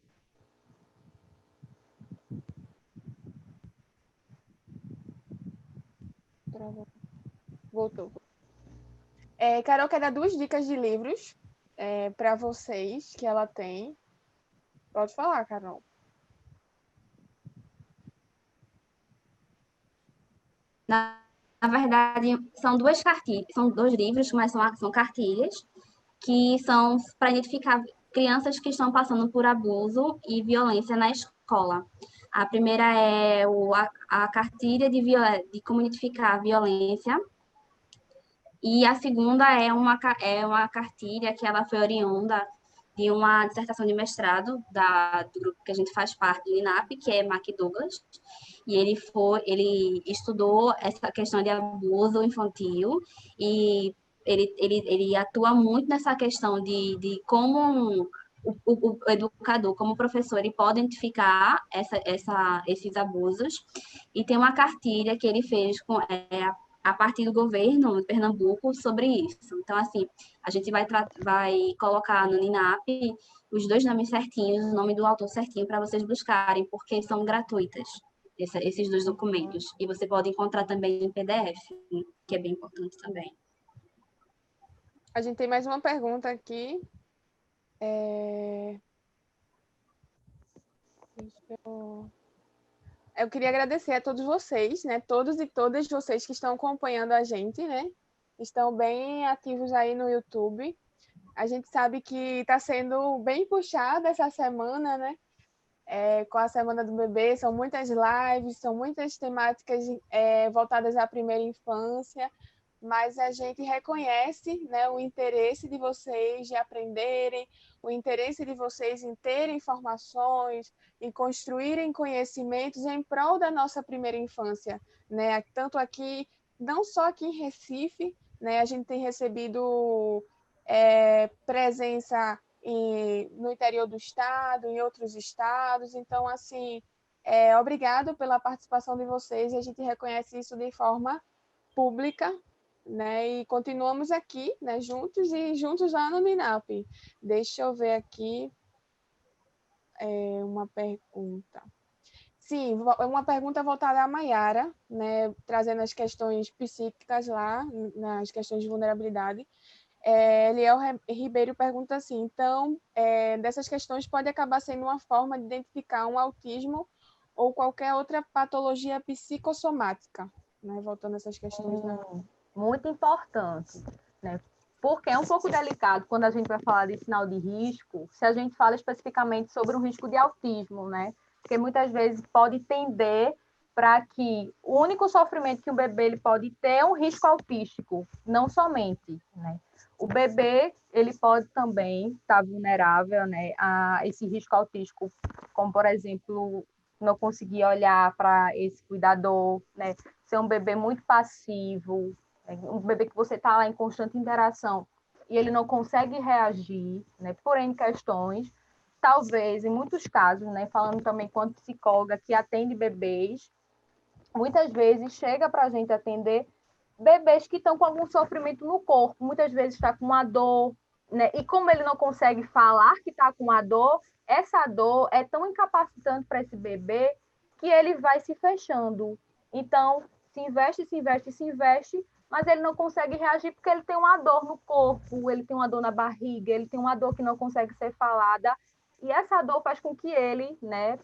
Voltou. Carol quer dar 2 dicas de livros para vocês que ela tem. Pode falar, Carol. Na verdade, são 2 livros, mas são cartilhas, que são para identificar crianças que estão passando por abuso e violência na escola. A primeira é a cartilha de como identificar a violência, e a segunda é uma cartilha que ela foi oriunda de uma dissertação de mestrado do grupo que a gente faz parte do INAP, que é McDouglas, e ele estudou essa questão de abuso infantil, e ele atua muito nessa questão de como o educador, como professor, ele pode identificar esses abusos, e tem uma cartilha que ele fez a partir do governo de Pernambuco sobre isso. Então, assim, a gente vai colocar no NINAP os 2 nomes certinhos, o nome do autor certinho, para vocês buscarem, porque são gratuitas, esses 2 documentos. E você pode encontrar também em PDF, que é bem importante também. A gente tem mais uma pergunta aqui. Eu queria agradecer a todos vocês, né? Todos e todas vocês que estão acompanhando a gente, né? Estão bem ativos aí no YouTube. A gente sabe que está sendo bem puxada essa semana, né? Com a Semana do Bebê, são muitas lives, são muitas temáticas voltadas à primeira infância, mas a gente reconhece, né, o interesse de vocês de aprenderem, o interesse de vocês em terem informações e construírem conhecimentos em prol da nossa primeira infância, né? Tanto aqui, não só aqui em Recife, né, a gente tem recebido presença no interior do estado, em outros estados. Então, assim, obrigado pela participação de vocês, e a gente reconhece isso de forma pública, né? E continuamos aqui, né, juntos e juntos lá no NINAP. Deixa eu ver aqui uma pergunta. Sim, uma pergunta voltada à Maiara, né, trazendo as questões psíquicas lá, nas questões de vulnerabilidade. Eliel Ribeiro pergunta assim, então, dessas questões pode acabar sendo uma forma de identificar um autismo ou qualquer outra patologia psicossomática, né? Voltando a essas questões. Muito importante, né? Porque é um pouco delicado quando a gente vai falar de sinal de risco, se a gente fala especificamente sobre um risco de autismo, né? Porque muitas vezes pode tender para que o único sofrimento que um bebê ele pode ter é um risco autístico, não somente, né? O bebê, ele pode também estar vulnerável, né, a esse risco autístico, como, por exemplo, não conseguir olhar para esse cuidador, né, ser um bebê muito passivo, um bebê que você está lá em constante interação e ele não consegue reagir, né, por N questões. Talvez, em muitos casos, né, falando também quanto psicóloga que atende bebês, muitas vezes chega para a gente atender bebês que estão com algum sofrimento no corpo, muitas vezes está com uma dor, né? E como ele não consegue falar que está com a dor, essa dor é tão incapacitante para esse bebê que ele vai se fechando. Então, se investe, mas ele não consegue reagir porque ele tem uma dor no corpo, ele tem uma dor na barriga, ele tem uma dor que não consegue ser falada, e essa dor faz com que ele, né,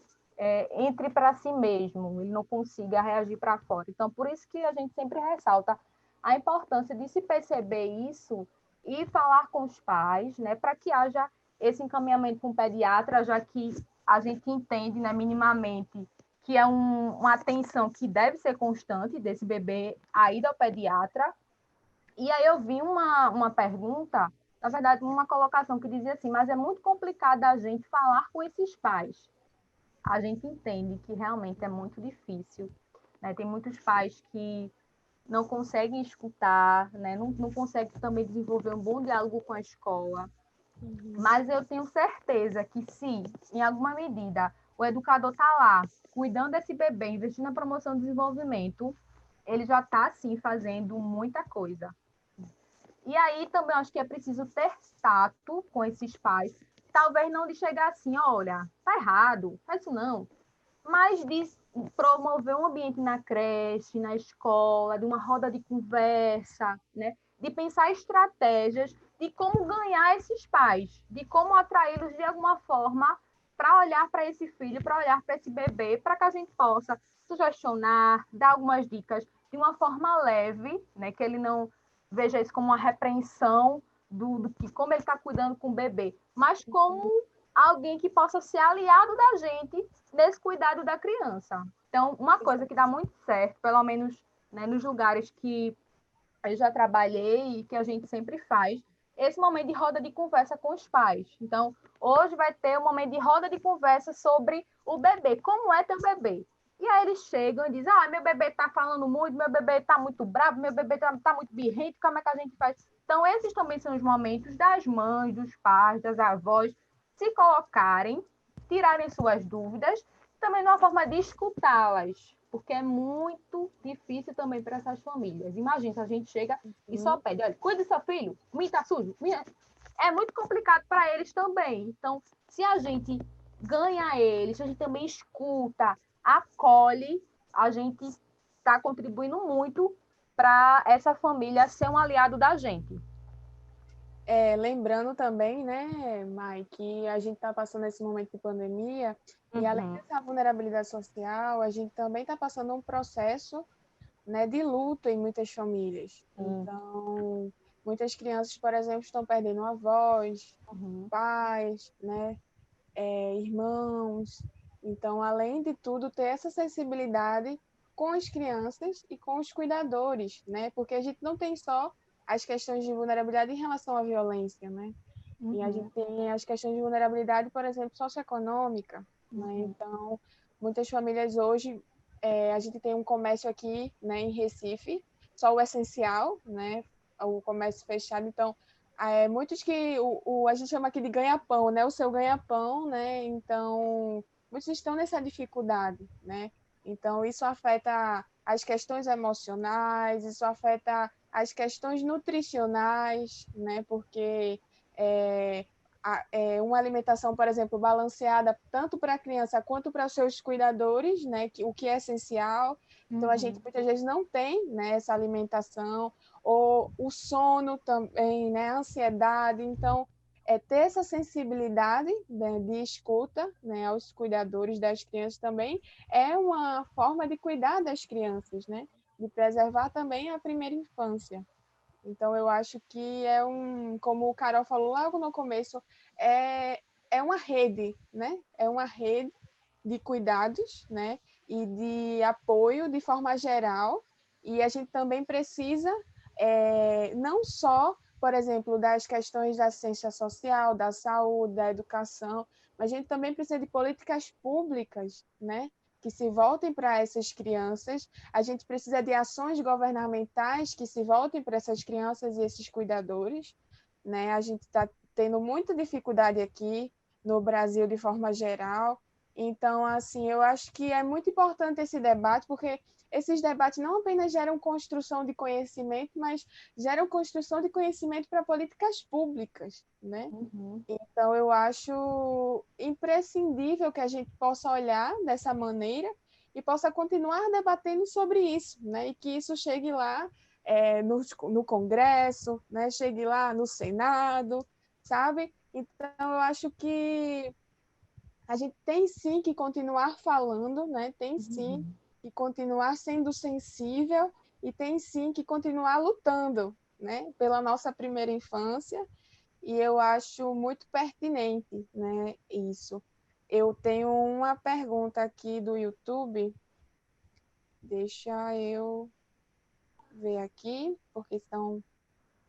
entre para si mesmo, ele não consiga reagir para fora. Então, por isso que a gente sempre ressalta a importância de se perceber isso e falar com os pais, né, para que haja esse encaminhamento com o pediatra, já que a gente entende, né, minimamente, que é uma atenção que deve ser constante desse bebê a ida ao pediatra. E aí eu vi uma pergunta, na verdade, uma colocação que dizia assim, mas é muito complicado a gente falar com esses pais. A gente entende que realmente é muito difícil, né? Tem muitos pais que não conseguem escutar, né? Não conseguem também desenvolver um bom diálogo com a escola. Mas eu tenho certeza que se, em alguma medida, o educador está lá, cuidando desse bebê, investindo na promoção do desenvolvimento, ele já está, sim, fazendo muita coisa. E aí também acho que é preciso ter tato com esses pais. Talvez não de chegar assim, olha, tá errado, faz isso não. Mas de promover um ambiente na creche, na escola, de uma roda de conversa, né? De pensar estratégias de como ganhar esses pais, de como atraí-los de alguma forma para olhar para esse filho, para olhar para esse bebê, para que a gente possa sugestionar, dar algumas dicas de uma forma leve, né? Que ele não veja isso como uma repreensão do que como ele está cuidando com o bebê, mas como alguém que possa ser aliado da gente nesse cuidado da criança. Então, uma coisa que dá muito certo, pelo menos, né, nos lugares que eu já trabalhei e que a gente sempre faz, esse momento de roda de conversa com os pais. Então, hoje vai ter um momento de roda de conversa sobre o bebê. Como é teu bebê? E aí eles chegam e dizem, meu bebê está falando muito, meu bebê está muito bravo, meu bebê está muito birrento, como é que a gente faz? Então, esses também são os momentos das mães, dos pais, das avós, se colocarem, tirarem suas dúvidas, também de uma forma de escutá-las, porque é muito difícil também para essas famílias. Imagina se a gente chega e só pede, olha, cuide do seu filho, o menino está sujo. É muito complicado para eles também. Então, se a gente ganha eles, se a gente também escuta, acolhe, a gente está contribuindo muito para essa família ser um aliado da gente. Lembrando também, né, Mai, que a gente está passando esse momento de pandemia e além dessa vulnerabilidade social, a gente também está passando um processo, né, de luto em muitas famílias. Então, muitas crianças, por exemplo, estão perdendo avós, pais, né, irmãos. Então, além de tudo, ter essa sensibilidade com as crianças e com os cuidadores, né? Porque a gente não tem só as questões de vulnerabilidade em relação à violência, né? E a gente tem as questões de vulnerabilidade, por exemplo, socioeconômica, né? Então, muitas famílias hoje, a gente tem um comércio aqui, né, em Recife, só o essencial, né? O comércio fechado, então muitos que a gente chama aqui de ganha-pão, né? O seu ganha-pão, né? Então, muitos estão nessa dificuldade, né? Então, isso afeta as questões emocionais, isso afeta as questões nutricionais, né? Porque uma alimentação, por exemplo, balanceada tanto para a criança quanto para os seus cuidadores, né? O que é essencial. Então, a gente muitas vezes não tem, né, essa alimentação, ou o sono também, né, a ansiedade. Então, ter essa sensibilidade, né, de escuta, né, aos cuidadores das crianças também é uma forma de cuidar das crianças, né, de preservar também a primeira infância. Então, eu acho que como o Carol falou logo no começo, é uma rede, né? É uma rede de cuidados, né? E de apoio de forma geral. E a gente também precisa, não só, por exemplo, das questões da assistência social, da saúde, da educação, mas a gente também precisa de políticas públicas, né? Que se voltem para essas crianças. A gente precisa de ações governamentais que se voltem para essas crianças e esses cuidadores, né? A gente está tendo muita dificuldade aqui no Brasil de forma geral. Então, assim, eu acho que é muito importante esse debate, porque esses debates não apenas geram construção de conhecimento, mas geram construção de conhecimento para políticas públicas, né? Então, eu acho imprescindível que a gente possa olhar dessa maneira e possa continuar debatendo sobre isso, né? E que isso chegue lá no Congresso, né? Chegue lá no Senado, sabe? Então, eu acho que A gente tem sim que continuar falando, né? Tem sim que continuar sendo sensível e tem sim que continuar lutando, né? Pela nossa primeira infância. E eu acho muito pertinente, né? Isso. Eu tenho uma pergunta aqui do YouTube. Deixa eu ver aqui, porque são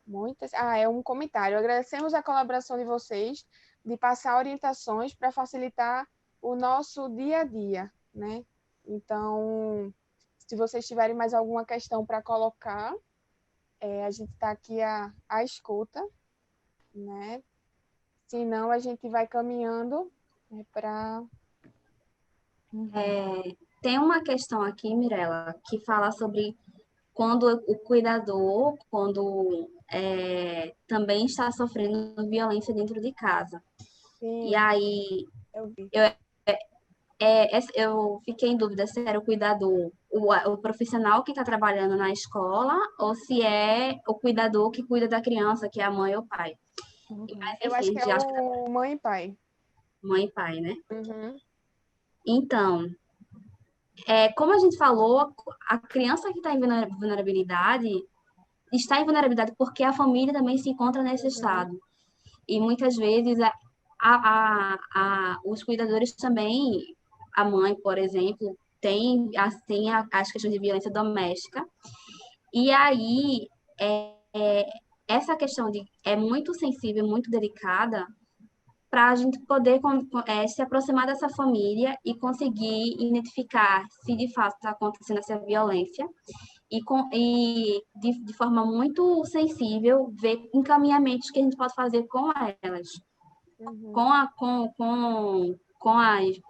muitas. Ah, é um comentário. Agradecemos a colaboração de vocês de passar orientações para facilitar o nosso dia a dia, né? Então, se vocês tiverem mais alguma questão para colocar, a gente está aqui à escuta, né? Se não, a gente vai caminhando, né, para... Tem uma questão aqui, Mirella, que fala sobre quando o cuidador, quando também está sofrendo violência dentro de casa. E Sim, aí eu vi. eu fiquei em dúvida se era o cuidador, o profissional que está trabalhando na escola, ou se é o cuidador que cuida da criança, que é a mãe ou o pai. Mas, Eu enfim, acho a que é gente acha que é o mãe e pai. mãe e pai, né? Uhum. Então, como a gente falou, a criança que está em vulnerabilidade porque a família também se encontra nesse Uhum. estado. E muitas vezes os cuidadores também, a mãe, por exemplo, tem as questões de violência doméstica. E aí, essa questão é muito sensível, muito delicada, para a gente poder se aproximar dessa família e conseguir identificar se de fato está acontecendo essa violência de forma muito sensível ver encaminhamentos que a gente pode fazer com elas, Uhum. com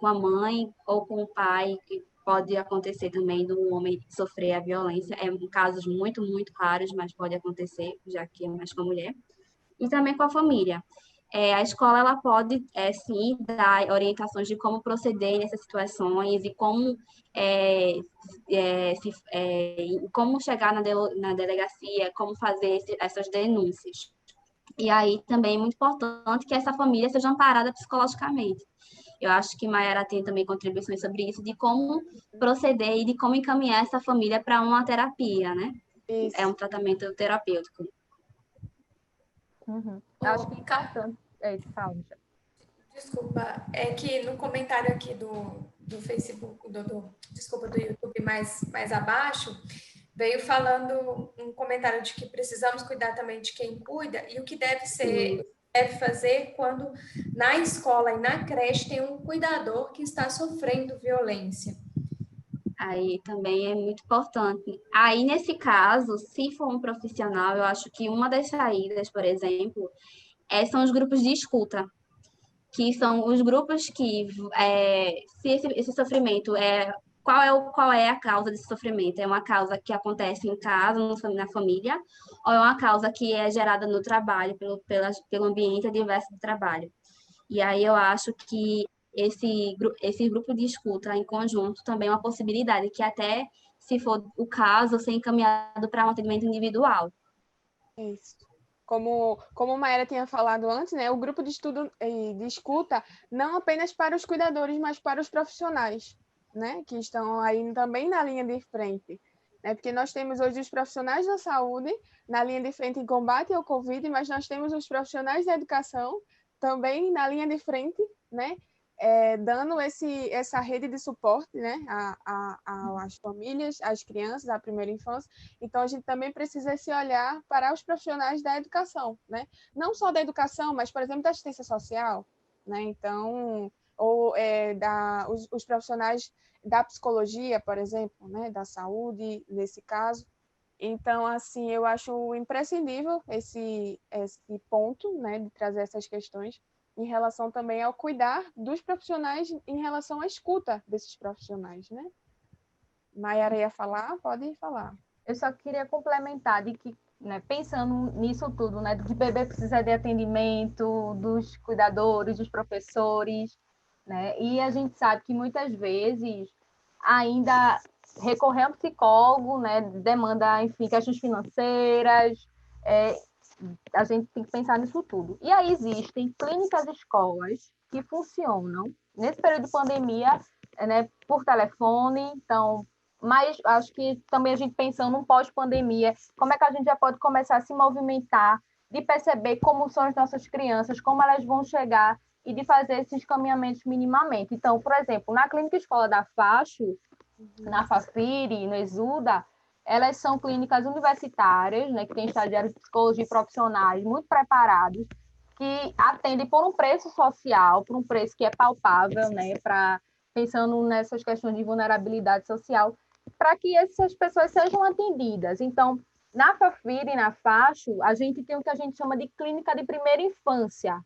a mãe ou com o pai, que pode acontecer também do homem sofrer a violência. Casos muito, muito raros, mas pode acontecer, já que é mais com a mulher. E também com a família. A escola ela pode, sim, dar orientações de como proceder nessas situações e como, como chegar na delegacia, como fazer essas denúncias. E aí também é muito importante que essa família seja amparada psicologicamente. Eu acho que Mayara tem também contribuições sobre isso, de como proceder e de como encaminhar essa família para uma terapia, né? É Isso. um tratamento terapêutico. Eu acho que é Ô, importante. Fala, Michel. desculpa, é que no comentário aqui do Facebook, desculpa, do YouTube mais abaixo, veio falando um comentário de que precisamos cuidar também de quem cuida e o que Sim. deve fazer quando na escola e na creche tem um cuidador que está sofrendo violência. Aí também é muito importante. Aí, nesse caso, se for um profissional, eu acho que uma das saídas, por exemplo, são os grupos de escuta, que são os grupos que, se esse sofrimento qual é a causa desse sofrimento? É uma causa que acontece em casa, na família, ou é uma causa que é gerada no trabalho, pelo ambiente adverso do trabalho? E aí eu acho que esse grupo de escuta em conjunto também é uma possibilidade, que até, se for o caso, ser encaminhado para um atendimento individual. Isso. Como a Maera tinha falado antes, né, o grupo de estudo e de escuta não apenas para os cuidadores, mas para os profissionais, né, que estão aí também na linha de frente, né, porque nós temos hoje os profissionais da saúde na linha de frente em combate ao Covid, mas nós temos os profissionais da educação também na linha de frente, né, dando essa rede de suporte, né, às famílias, às crianças, à primeira infância. Então, a gente também precisa se olhar para os profissionais da educação, né? Não só da educação, mas, por exemplo, da assistência social, né? Então, ou os profissionais da psicologia, por exemplo, né? Da saúde, nesse caso. Então, assim, eu acho imprescindível esse ponto, né? De trazer essas questões em relação também ao cuidar dos profissionais em relação à escuta desses profissionais, né? Mayara ia falar? Pode falar. Eu só queria complementar de que, né, pensando nisso tudo, né, do que bebê precisa de atendimento, dos cuidadores, dos professores, né, e a gente sabe que muitas vezes ainda recorrer a um psicólogo, né, demanda, enfim, questões financeiras, a gente tem que pensar nisso tudo. E aí existem clínicas escolas que funcionam, nesse período de pandemia, né, por telefone, então, mas acho que também a gente pensando num pós-pandemia, como é que a gente já pode começar a se movimentar, de perceber como são as nossas crianças, como elas vão chegar e de fazer esses caminhamentos minimamente. Então, por exemplo, na Clínica Escola da Facho, na Fafiri, no Exuda, elas são clínicas universitárias, né, que têm estagiários de psicologia e profissionais muito preparados, que atendem por um preço social, por um preço que é palpável, né, pensando nessas questões de vulnerabilidade social, para que essas pessoas sejam atendidas. Então, na Fafiri e na Facho, a gente tem o que a gente chama de clínica de primeira infância.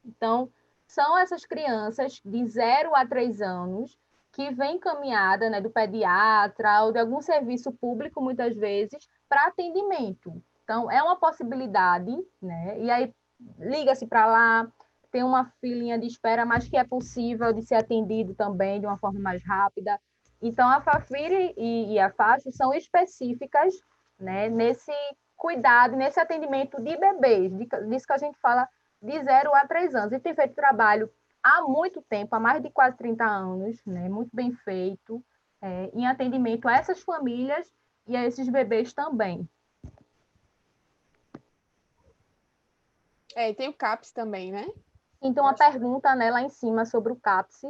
Então, são essas crianças de 0 a 3 anos que vêm encaminhada, né, do pediatra ou de algum serviço público, muitas vezes, para atendimento. Então, é uma possibilidade, né? E aí, liga-se para lá, tem uma filinha de espera, mas que é possível de ser atendido também de uma forma mais rápida. Então, a Fafiri e a Facho são específicas, né, nesse cuidado, nesse atendimento de bebês, disso que a gente fala de 0 a 3 anos. E tem feito trabalho há muito tempo, há mais de quase 30 anos, né, muito bem feito, em atendimento a essas famílias e a esses bebês também. E tem o CAPS também, né? Então, uma pergunta, né, lá em cima sobre o CAPS.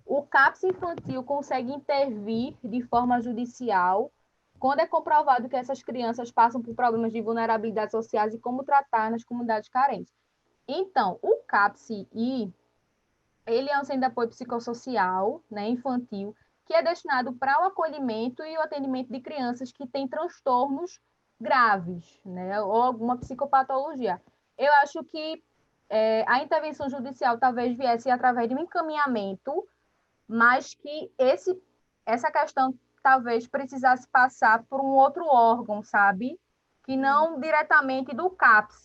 O CAPS infantil consegue intervir de forma judicial quando é comprovado que essas crianças passam por problemas de vulnerabilidade sociais e como tratar nas comunidades carentes. Então, o CAPS-I, ele é um centro de apoio psicossocial, né, infantil, que é destinado para o acolhimento e o atendimento de crianças que têm transtornos graves, né, ou alguma psicopatologia. Eu acho que a intervenção judicial talvez viesse através de um encaminhamento, mas que essa questão talvez precisasse passar por um outro órgão, sabe? Que não diretamente do CAPS,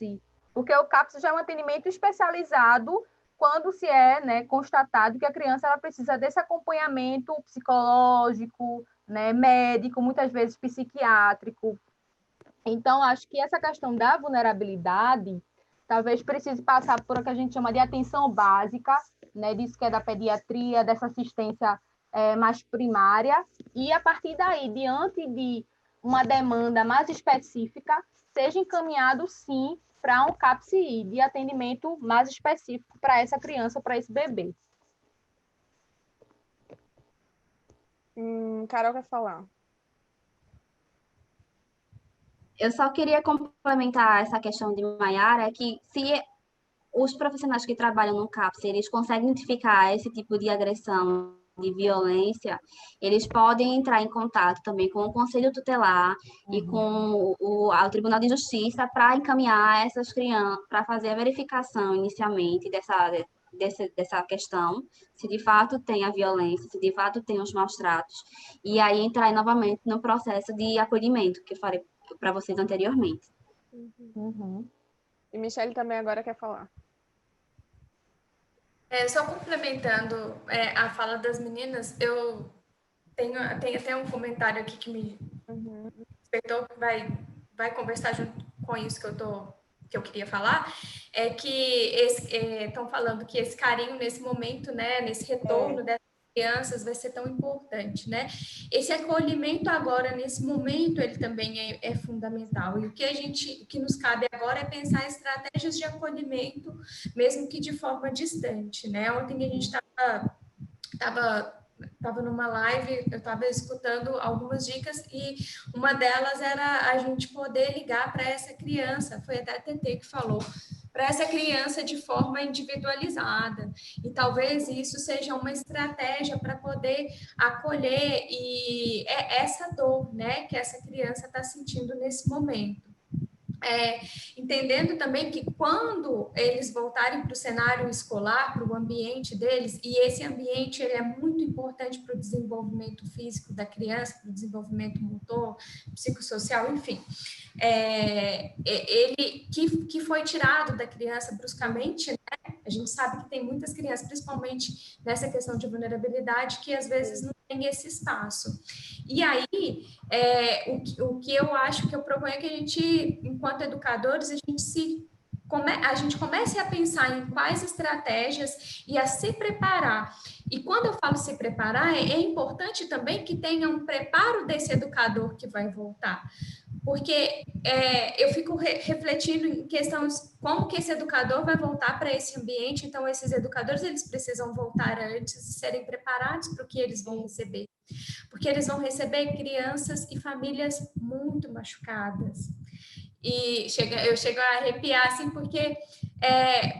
porque o CAPS já é um atendimento especializado quando se é, né, constatado que a criança ela precisa desse acompanhamento psicológico, né, médico, muitas vezes psiquiátrico. Então, acho que essa questão da vulnerabilidade talvez precise passar por o que a gente chama de atenção básica, né, disso que é da pediatria, dessa assistência mais primária, e a partir daí, diante de uma demanda mais específica, seja encaminhado, sim, para um CAPS-I, de atendimento mais específico para essa criança, para esse bebê. Carol quer falar. Eu só queria complementar essa questão de Maiara, que se os profissionais que trabalham no CAPS, eles conseguem identificar esse tipo de agressão, de violência, eles podem entrar em contato também com o Conselho Tutelar e com o Tribunal de Justiça para encaminhar essas crianças, para fazer a verificação inicialmente dessa questão, se de fato tem a violência, se de fato tem os maus tratos, e aí entrar novamente no processo de acolhimento que eu falei para vocês anteriormente. E Michelle também agora quer falar. Só complementando a fala das meninas, eu tenho até um comentário aqui que me despertou, que vai conversar junto com isso que eu queria falar, é que estão falando que esse carinho nesse momento, né, nesse retorno dessas crianças vai ser tão importante, né? Esse acolhimento agora, nesse momento, ele também é fundamental. E o que nos cabe agora é pensar estratégias de acolhimento, mesmo que de forma distante, né? Ontem a gente estava numa live, eu estava escutando algumas dicas e uma delas era a gente poder ligar para essa criança, foi até a TT que falou, para essa criança de forma individualizada. E talvez isso seja uma estratégia para poder acolher essa dor, né, que essa criança está sentindo nesse momento. Entendendo também que quando eles voltarem para o cenário escolar, para o ambiente deles, e esse ambiente ele é muito importante para o desenvolvimento físico da criança, para o desenvolvimento motor, psicossocial, enfim, ele que foi tirado da criança bruscamente, né? A gente sabe que tem muitas crianças, principalmente nessa questão de vulnerabilidade, que às vezes não tem esse espaço. E aí, o que eu acho que eu proponho é que a gente, enquanto educadores, a gente se a gente comece a pensar em quais estratégias e a se preparar. E quando eu falo se preparar, é importante também que tenha um preparo desse educador que vai voltar. Porque eu fico refletindo em questões como que esse educador vai voltar para esse ambiente. Então, esses educadores, eles precisam voltar antes e serem preparados para o que eles vão receber. Porque eles vão receber crianças e famílias muito machucadas. E eu chego a arrepiar, assim, porque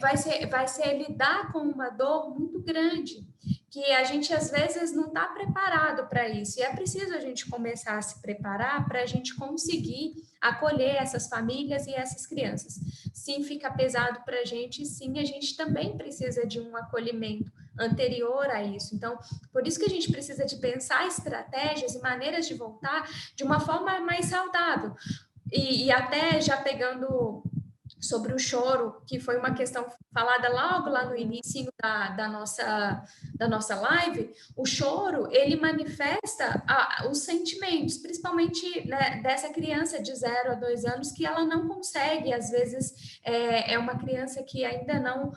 vai ser lidar com uma dor muito grande, que a gente, às vezes, não está preparado para isso. E é preciso a gente começar a se preparar para a gente conseguir acolher essas famílias e essas crianças. Sim, fica pesado para a gente também precisa de um acolhimento anterior a isso. Então, por isso que a gente precisa de pensar estratégias e maneiras de voltar de uma forma mais saudável. E até já pegando sobre o choro, que foi uma questão falada logo lá no início da nossa live, o choro, ele manifesta os sentimentos, principalmente, né, dessa criança de 0 a 2 anos, que ela não consegue, às vezes, é uma criança que ainda não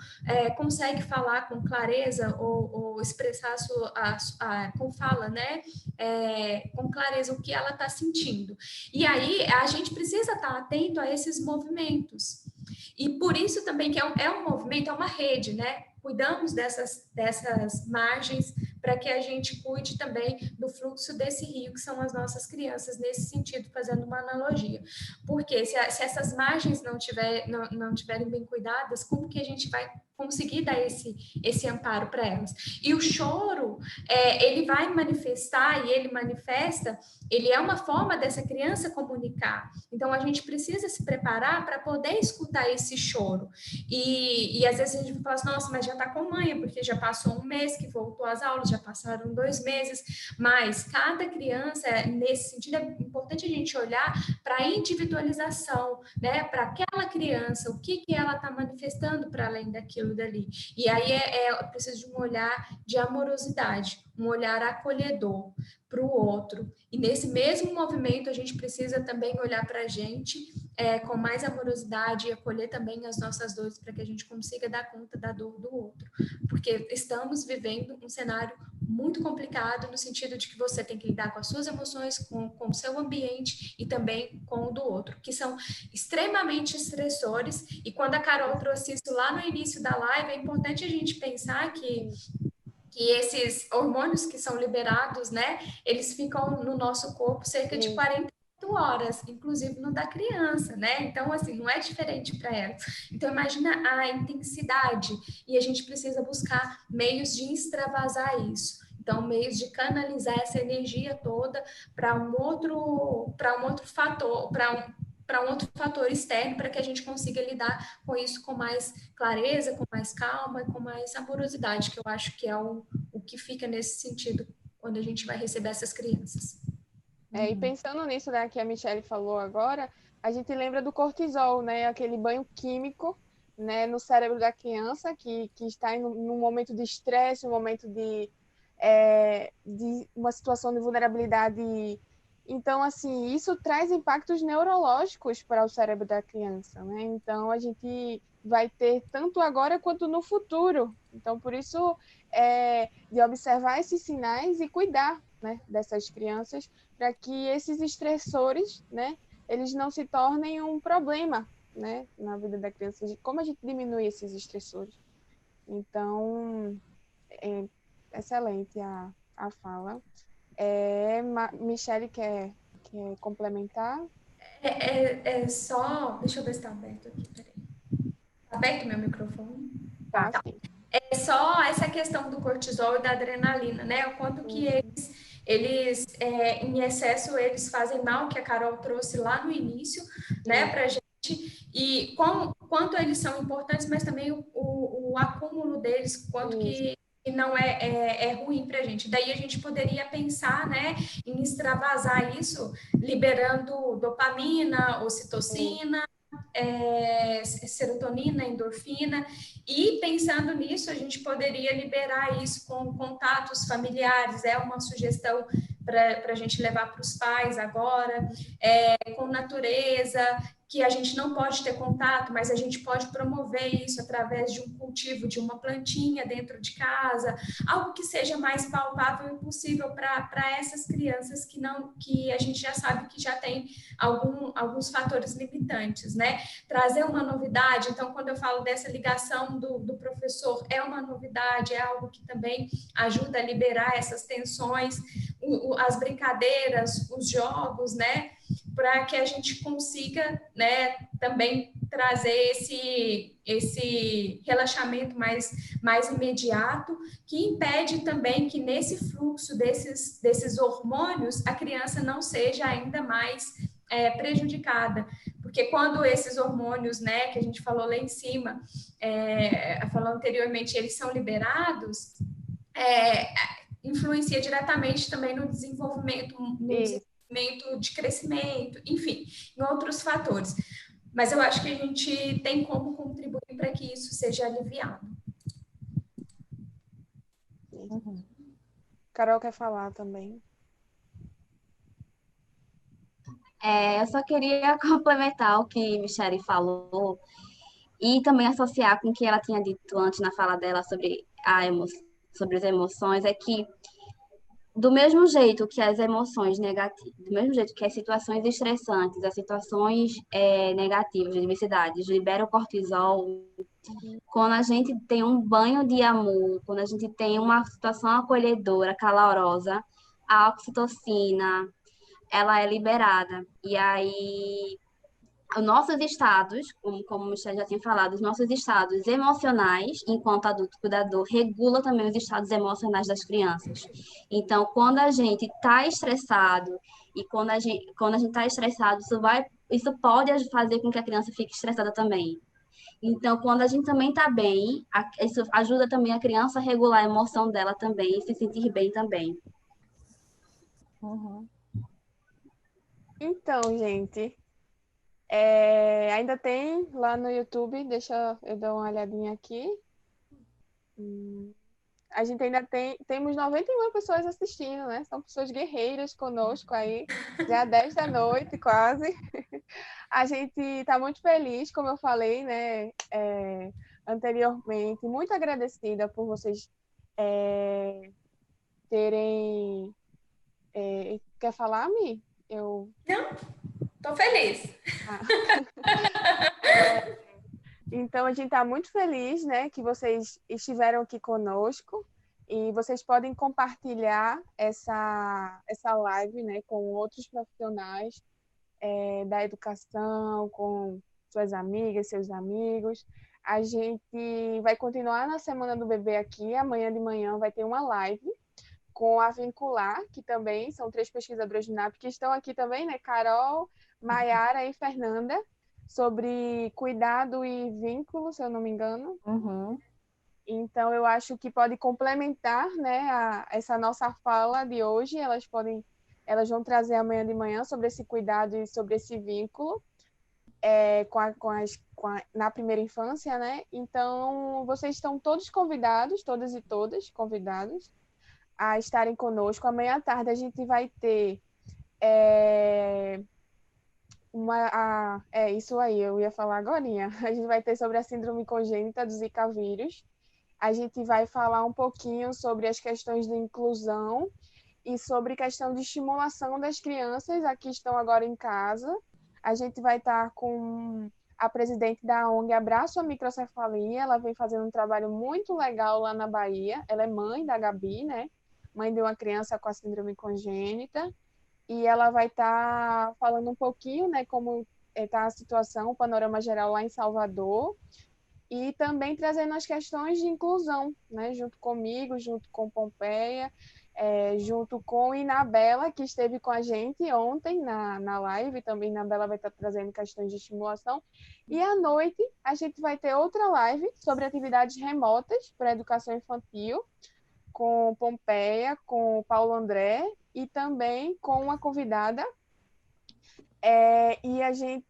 consegue falar com clareza ou expressar com fala, né, com clareza o que ela está sentindo. E aí, a gente precisa estar atento a esses movimentos. E por isso também que é um movimento, é uma rede, né? Cuidamos dessas margens para que a gente cuide também do fluxo desse rio, que são as nossas crianças, nesse sentido, fazendo uma analogia. Porque se essas margens não tiverem bem cuidadas, como que a gente vai conseguir dar esse amparo para elas? E o choro, ele vai manifestar, e ele manifesta, ele é uma forma dessa criança comunicar. Então, a gente precisa se preparar para poder escutar esse choro. E às vezes a gente fala assim, nossa, mas já está com manha, porque já passou 1 mês que voltou às aulas, já passaram 2 meses, mas cada criança, nesse sentido, é importante a gente olhar para a individualização, né? Para aquela criança, o que ela está manifestando para além daquilo dali. E aí eu preciso de um olhar de amorosidade, um olhar acolhedor para o outro. E nesse mesmo movimento, a gente precisa também olhar para a gente com mais amorosidade e acolher também as nossas dores para que a gente consiga dar conta da dor do outro. Porque estamos vivendo um cenário muito complicado no sentido de que você tem que lidar com as suas emoções, com o seu ambiente e também com o do outro, que são extremamente estressores. E quando a Carol trouxe isso lá no início da live, é importante a gente pensar que esses hormônios que são liberados, né, eles ficam no nosso corpo cerca de 48 horas, inclusive no da criança, né? Então, assim, não é diferente para ela. Então, imagina a intensidade, e a gente precisa buscar meios de extravasar isso. Então, meios de canalizar essa energia toda para um outro fator, para um outro fator externo, para que a gente consiga lidar com isso com mais clareza, com mais calma e com mais amorosidade, que eu acho que é o que fica nesse sentido quando a gente vai receber essas crianças. E pensando nisso, né, que a Michelle falou agora, a gente lembra do cortisol, né, aquele banho químico, né, no cérebro da criança que está num momento de estresse, um momento de uma situação de vulnerabilidade. Então, assim, isso traz impactos neurológicos para o cérebro da criança, né? Então, a gente vai ter tanto agora quanto no futuro. Então, por isso, de observar esses sinais e cuidar, né, dessas crianças, para que esses estressores, né, eles não se tornem um problema, né, na vida da criança. Como a gente diminui esses estressores? Então, excelente a fala. Michelle quer complementar? Só... Deixa eu ver se está aberto aqui, peraí. Está aberto meu microfone? Tá, sim. É só essa questão do cortisol e da adrenalina, né? O quanto que eles em excesso, eles fazem mal, que a Carol trouxe lá no início, né, pra gente, e quanto eles são importantes, mas também o acúmulo deles, quanto que não é ruim para a gente. Daí a gente poderia pensar, né, em extravasar isso, liberando dopamina, ocitocina, serotonina, endorfina, e pensando nisso, a gente poderia liberar isso com contatos familiares, é uma sugestão para a gente levar para os pais agora, com natureza, que a gente não pode ter contato, mas a gente pode promover isso através de um cultivo de uma plantinha dentro de casa, algo que seja mais palpável e possível para essas crianças que a gente já sabe que já tem alguns fatores limitantes, né? Trazer uma novidade, então, quando eu falo dessa ligação do professor, é uma novidade, é algo que também ajuda a liberar essas tensões, as brincadeiras, os jogos, né? Para que a gente consiga, né, também trazer esse relaxamento mais imediato, que impede também que nesse fluxo desses hormônios a criança não seja ainda mais prejudicada. Porque quando esses hormônios, né, que a gente falou lá em cima, falou anteriormente, eles são liberados, influencia diretamente também no desenvolvimento de crescimento, enfim, em outros fatores. Mas eu acho que a gente tem como contribuir para que isso seja aliviado. Carol quer falar também. Eu só queria complementar o que Michele falou e também associar com o que ela tinha dito antes na fala dela sobre sobre as emoções, é que do mesmo jeito que as emoções negativas, do mesmo jeito que as situações estressantes, as situações negativas, de adversidades, liberam cortisol, quando a gente tem um banho de amor, quando a gente tem uma situação acolhedora, calorosa, a oxitocina, ela é liberada. E aí, os nossos estados, como o Michel já tinha falado, os nossos estados emocionais, enquanto adulto cuidador, regula também os estados emocionais das crianças. Então, quando a gente está estressado, e quando a gente está estressado, isso pode fazer com que a criança fique estressada também. Então, quando a gente também está bem, isso ajuda também a criança a regular a emoção dela também e se sentir bem também. Então, gente, ainda tem lá no YouTube, deixa eu dar uma olhadinha aqui. A gente ainda temos 91 pessoas assistindo, né? São pessoas guerreiras conosco aí, já 10 da noite quase. A gente está muito feliz, como eu falei, né, anteriormente, muito agradecida por vocês terem... quer falar, Mi? Não, estou feliz. Então, a gente está muito feliz, né, que vocês estiveram aqui conosco e vocês podem compartilhar essa live, né, com outros profissionais da educação, com suas amigas, seus amigos. A gente vai continuar na Semana do Bebê aqui. Amanhã de manhã vai ter uma live com a Vincular, que também são 3 pesquisadoras do NAP, que estão aqui também, né? Carol, Maiara e Fernanda, sobre cuidado e vínculo, se eu não me engano. Então, eu acho que pode complementar, né, essa nossa fala de hoje. Elas vão trazer amanhã de manhã sobre esse cuidado e sobre esse vínculo na primeira infância, né? Então, vocês estão todos convidados, todas e todas convidados a estarem conosco. Amanhã à tarde a gente vai ter isso aí, eu ia falar agorinha. A gente vai ter sobre a síndrome congênita do Zika vírus. A gente vai falar um pouquinho sobre as questões de inclusão e sobre questão de estimulação das crianças que estão agora em casa. A gente vai estar com a presidente da ONG Abraço à Microcefalia. Ela vem fazendo um trabalho muito legal lá na Bahia. Ela é mãe da Gabi, né? Mãe de uma criança com a síndrome congênita. E ela vai estar falando um pouquinho, né, como está a situação, o panorama geral lá em Salvador, e também trazendo as questões de inclusão, né, junto comigo, junto com Pompeia, junto com Inabela, que esteve com a gente ontem na live, também Inabela vai estar trazendo questões de estimulação, e à noite a gente vai ter outra live sobre atividades remotas para a educação infantil, com Pompeia, com Paulo André, e também com uma convidada.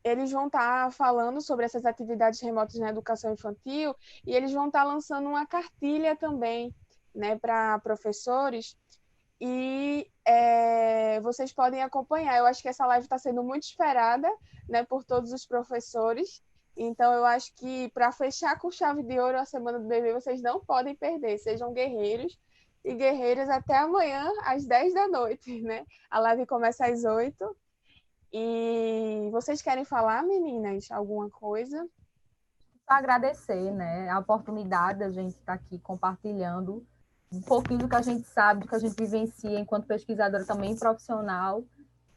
Eles vão estar falando sobre essas atividades remotas na educação infantil e eles vão estar lançando uma cartilha também, né, para professores e vocês podem acompanhar. Eu acho que essa live está sendo muito esperada, né, por todos os professores. Então, eu acho que para fechar com chave de ouro a Semana do Bebê, vocês não podem perder. Sejam guerreiros e guerreiras até amanhã, às 10 da noite, né? A live começa às 8. E vocês querem falar, meninas, alguma coisa? Agradecer, né, a oportunidade da gente estar aqui compartilhando um pouquinho do que a gente sabe, do que a gente vivencia enquanto pesquisadora também profissional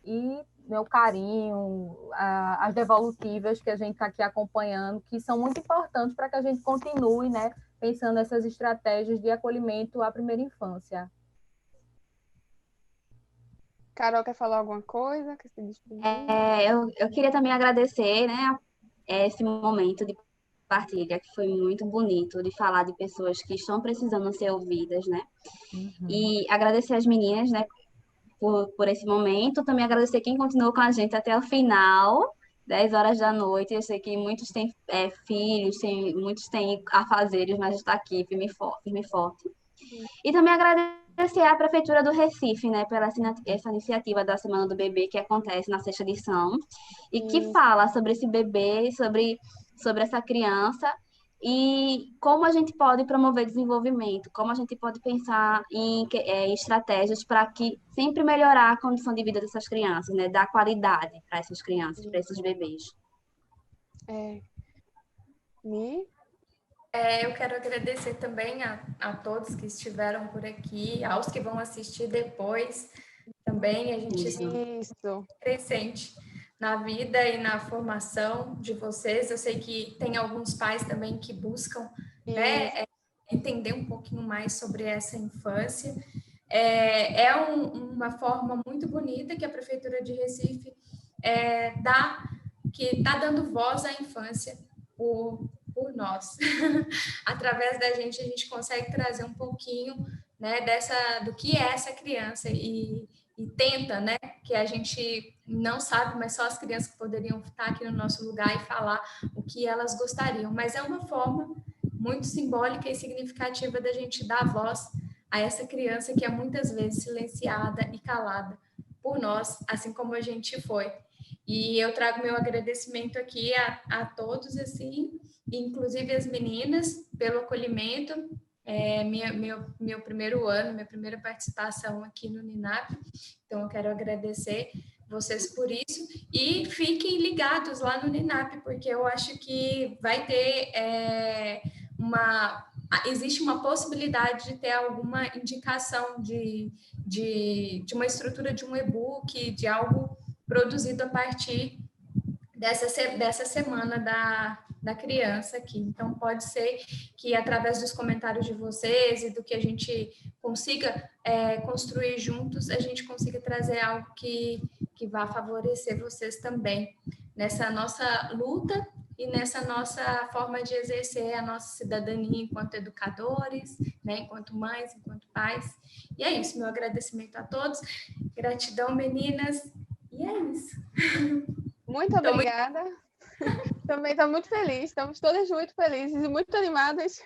e meu carinho, as devolutivas que a gente está aqui acompanhando, que são muito importantes para que a gente continue, né, pensando nessas estratégias de acolhimento à primeira infância. Carol, quer falar alguma coisa? Quer se despedir? Eu queria também agradecer, né, esse momento de partilha, que foi muito bonito, de falar de pessoas que estão precisando ser ouvidas, né? E agradecer as meninas, né, por esse momento. Também agradecer quem continuou com a gente até o final, 10 horas da noite. Eu sei que muitos têm filhos, muitos têm afazeres, mas está aqui, firme e forte. E também agradecer à Prefeitura do Recife, né, pela essa iniciativa da Semana do Bebê, que acontece na sexta edição, e que fala sobre esse bebê, sobre essa criança, e como a gente pode promover desenvolvimento, como a gente pode pensar em estratégias para que sempre melhorar a condição de vida dessas crianças, né, dar qualidade para essas crianças, para esses bebês. Eu quero agradecer também a todos que estiveram por aqui, aos que vão assistir depois também. A gente está presente na vida e na formação de vocês. Eu sei que tem alguns pais também que buscam, né, entender um pouquinho mais sobre essa infância. Uma forma muito bonita que a Prefeitura de Recife que está dando voz à infância por nós. Através da gente, a gente consegue trazer um pouquinho, né, do que é essa criança e tenta, né, que a gente não sabe, mas só as crianças que poderiam estar aqui no nosso lugar e falar o que elas gostariam. Mas é uma forma muito simbólica e significativa da gente dar voz a essa criança que é muitas vezes silenciada e calada por nós, assim como a gente foi. E eu trago meu agradecimento aqui a todos, assim, inclusive as meninas, pelo acolhimento. Meu primeiro ano, minha primeira participação aqui no NINAP, então eu quero agradecer vocês por isso, e fiquem ligados lá no NINAP, porque eu acho que vai ter existe uma possibilidade de ter alguma indicação de uma estrutura de um e-book, de algo produzido a partir dessa semana da criança aqui. Então, pode ser que, através dos comentários de vocês e do que a gente consiga construir juntos, a gente consiga trazer algo que vá favorecer vocês também nessa nossa luta e nessa nossa forma de exercer a nossa cidadania enquanto educadores, né, enquanto mães, enquanto pais. E é isso, meu agradecimento a todos. Gratidão, meninas. E é isso. Muito obrigada. Também estou muito feliz. Estamos todas muito felizes e muito animadas.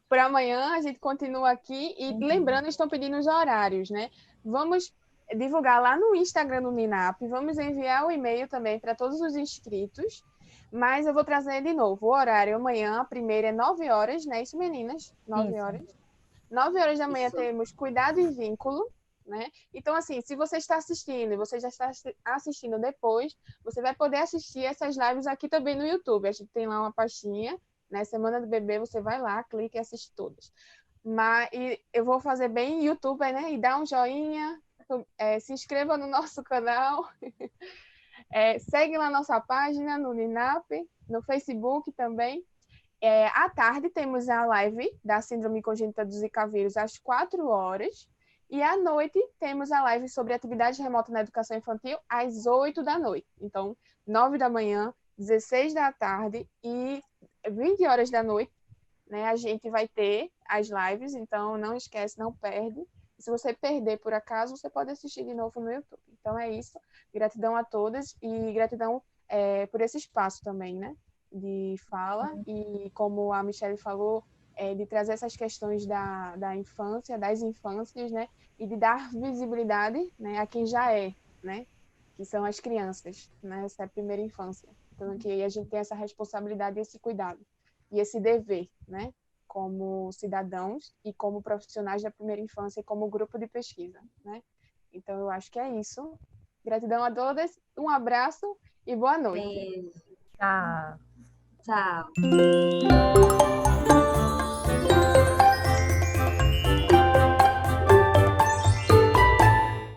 Por amanhã a gente continua aqui. E lembrando, estão pedindo os horários, né? Vamos divulgar lá no Instagram do NINAP. Vamos enviar o e-mail também para todos os inscritos. Mas eu vou trazer de novo o horário. Amanhã, a primeira é 9 horas, né? Isso, meninas? 9 horas. 9 horas da manhã temos Cuidado e Vínculo, né? Então, assim, se você está assistindo e você já está assistindo depois, você vai poder assistir essas lives aqui também no YouTube. A gente tem lá uma pastinha, né? Semana do Bebê, você vai lá, clica e assiste todas. E eu vou fazer bem youtuber, né? E dá um joinha, se inscreva no nosso canal, segue lá nossa página no NINAP, no Facebook também. À tarde temos a live da Síndrome Congênita do Zika vírus às 4 horas. E à noite temos a live sobre atividade remota na educação infantil às 8 da noite. Então, 9 da manhã, 16 da tarde e 20 horas da noite, né, a gente vai ter as lives. Então, não esquece, não perde. E se você perder por acaso, você pode assistir de novo no YouTube. Então, é isso. Gratidão a todas e gratidão por esse espaço também, né, de fala. E como a Michelle falou, de trazer essas questões da infância, das infâncias, né, e de dar visibilidade, né, a quem já é, né, que são as crianças, né, essa é a primeira infância. Então, que a gente tem essa responsabilidade e esse cuidado, e esse dever, né, como cidadãos e como profissionais da primeira infância e como grupo de pesquisa, né. Então, eu acho que é isso. Gratidão a todas, um abraço e boa noite. Beijo. Tchau. Tchau.